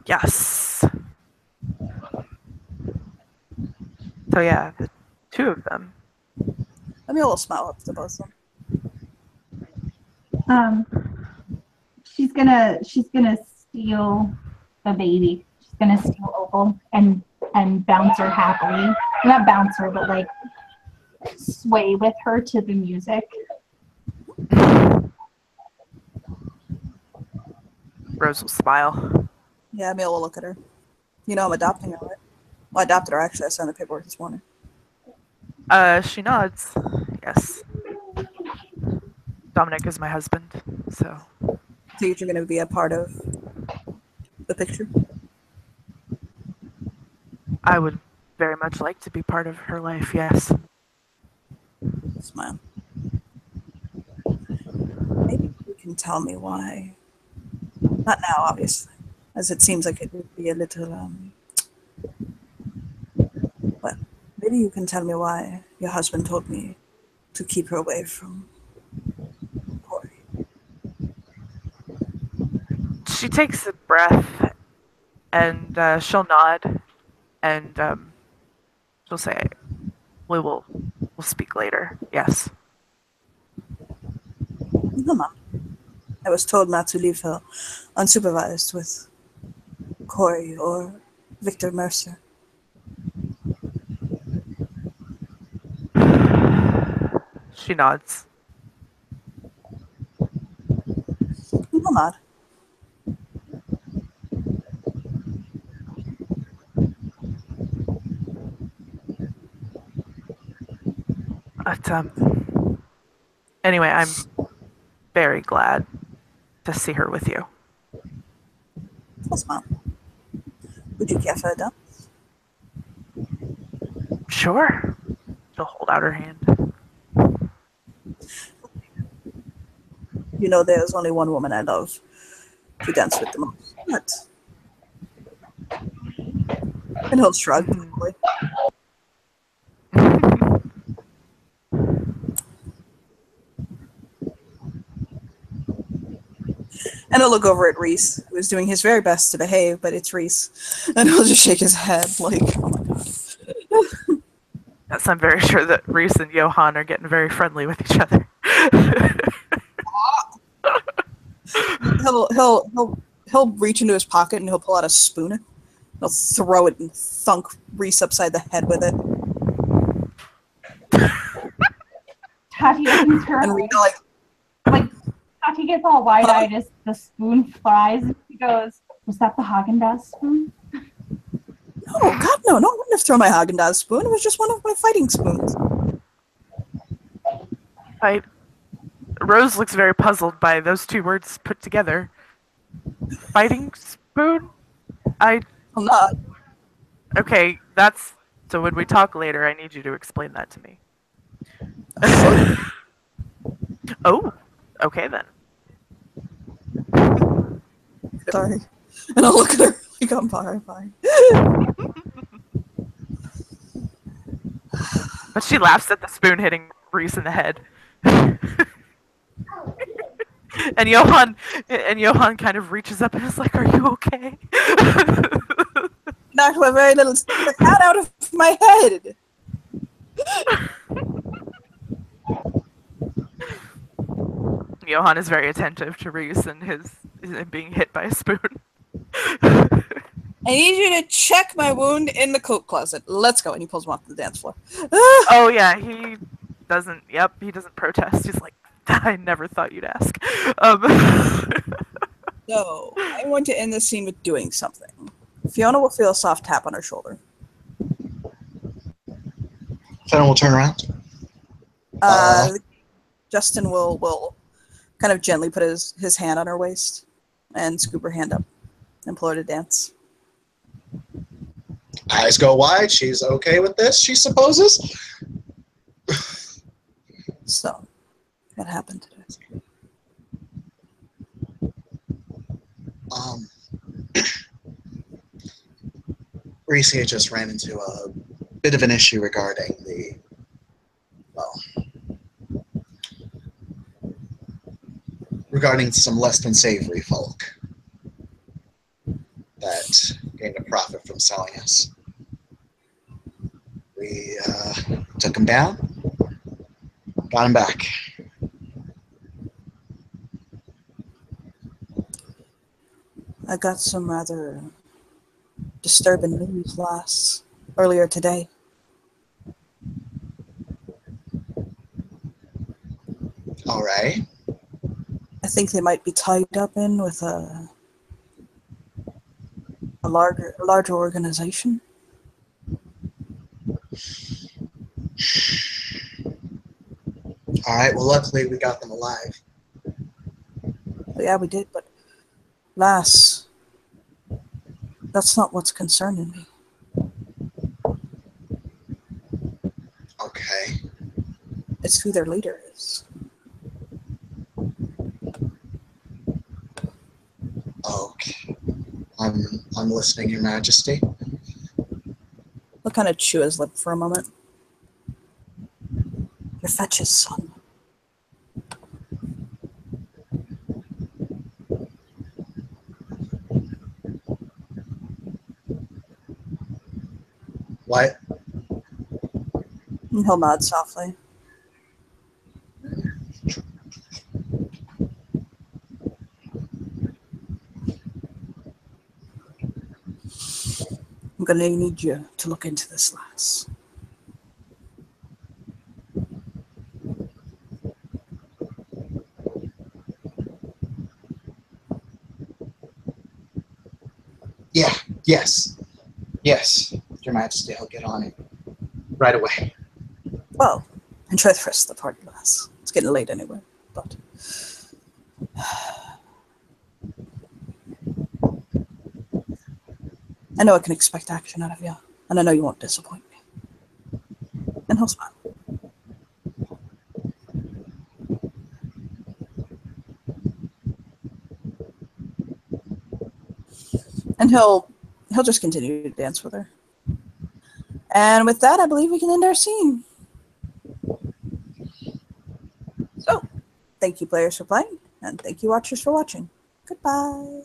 Yes. So yeah, the two of them. Let me a little smile up to both of Um, she's gonna steal the baby. She's gonna steal Opal and bounce her happily. Not bounce her, but like sway with her to the music. Rose will smile. Yeah, Emil will look at her. You know I'm adopting her, right? Well, I adopted her actually. I signed the paperwork this morning. She nods. Yes. Dominic is my husband, so. So you're going to be a part of the picture? I would very much like to be part of her life, yes. Smile. Maybe you can tell me why. Not now, obviously, as it seems like it would be a little, but maybe you can tell me why your husband told me to keep her away from Corey. She takes a breath and she'll nod and she'll say, we'll speak later. Yes. No, Mom. I was told not to leave her unsupervised with Corey or Victor Mercer. She nods. No, nod. But anyway, I'm very glad to see her with you. Yes, Mom. Would you care for a dance? Sure. She'll hold out her hand. You know, there's only one woman I love to dance with the most. But... And he'll shrug. Probably. And he'll look over at Reese, who is doing his very best to behave, but it's Reese. And he'll just shake his head like, oh my god. Yes, I'm very sure that Reese and Johan are getting very friendly with each other. He'll reach into his pocket and he'll pull out a spoon. He'll throw it and thunk Reese upside the head with it. Tati opens her And Reese like Tati gets all wide-eyed as the spoon flies. She goes, "Was that the Haagen-Dazs spoon?" No, God, no. No one wouldn't have thrown my Haagen-Dazs spoon. It was just one of my fighting spoons. Rose looks very puzzled by those two words put together. Fighting spoon? I'm not. Okay, that's... So when we talk later, I need you to explain that to me. Oh, okay then. Sorry. And I'll look at her like I'm horrified. But she laughs at the spoon hitting Reese in the head. And Johan kind of reaches up and is like, "Are you okay?" Knocked my very little the cat out of my head. Johan is very attentive to Reese and his being hit by a spoon. I need you to check my wound in the coat closet. Let's go. And he pulls him off the dance floor. Oh yeah, he doesn't protest. He's like, I never thought you'd ask. So, I want to end the scene with doing something. Fiona will feel a soft tap on her shoulder. Fiona will turn around. Justin will kind of gently put his hand on her waist and scoop her hand up and pull her to dance. Eyes go wide. She's okay with this, she supposes. So, what happened today? Reese just ran into a bit of an issue regarding regarding some less than savory folk that gained a profit from selling us. We took him down, got him back. I got some rather disturbing news earlier today. All right. I think they might be tied up in with a larger organization. All right. Well, luckily we got them alive. Well, yeah, we did, but lass, that's not what's concerning me. Okay. It's who their leader is. Okay. I'm listening, Your Majesty. He'll kind of chew his lip for a moment. You're Fetch's son. What? And he'll nod softly. I'm going to need you to look into this, lass. Yeah. Yes. Yes, Your Majesty. I'll get on it right away. Well, enjoy the rest of the party, lass. It's getting late anyway, but... I know I can expect action out of you, and I know you won't disappoint me. And he'll smile. And he'll just continue to dance with her. And with that, I believe we can end our scene. So, thank you players for playing, and thank you watchers for watching. Goodbye.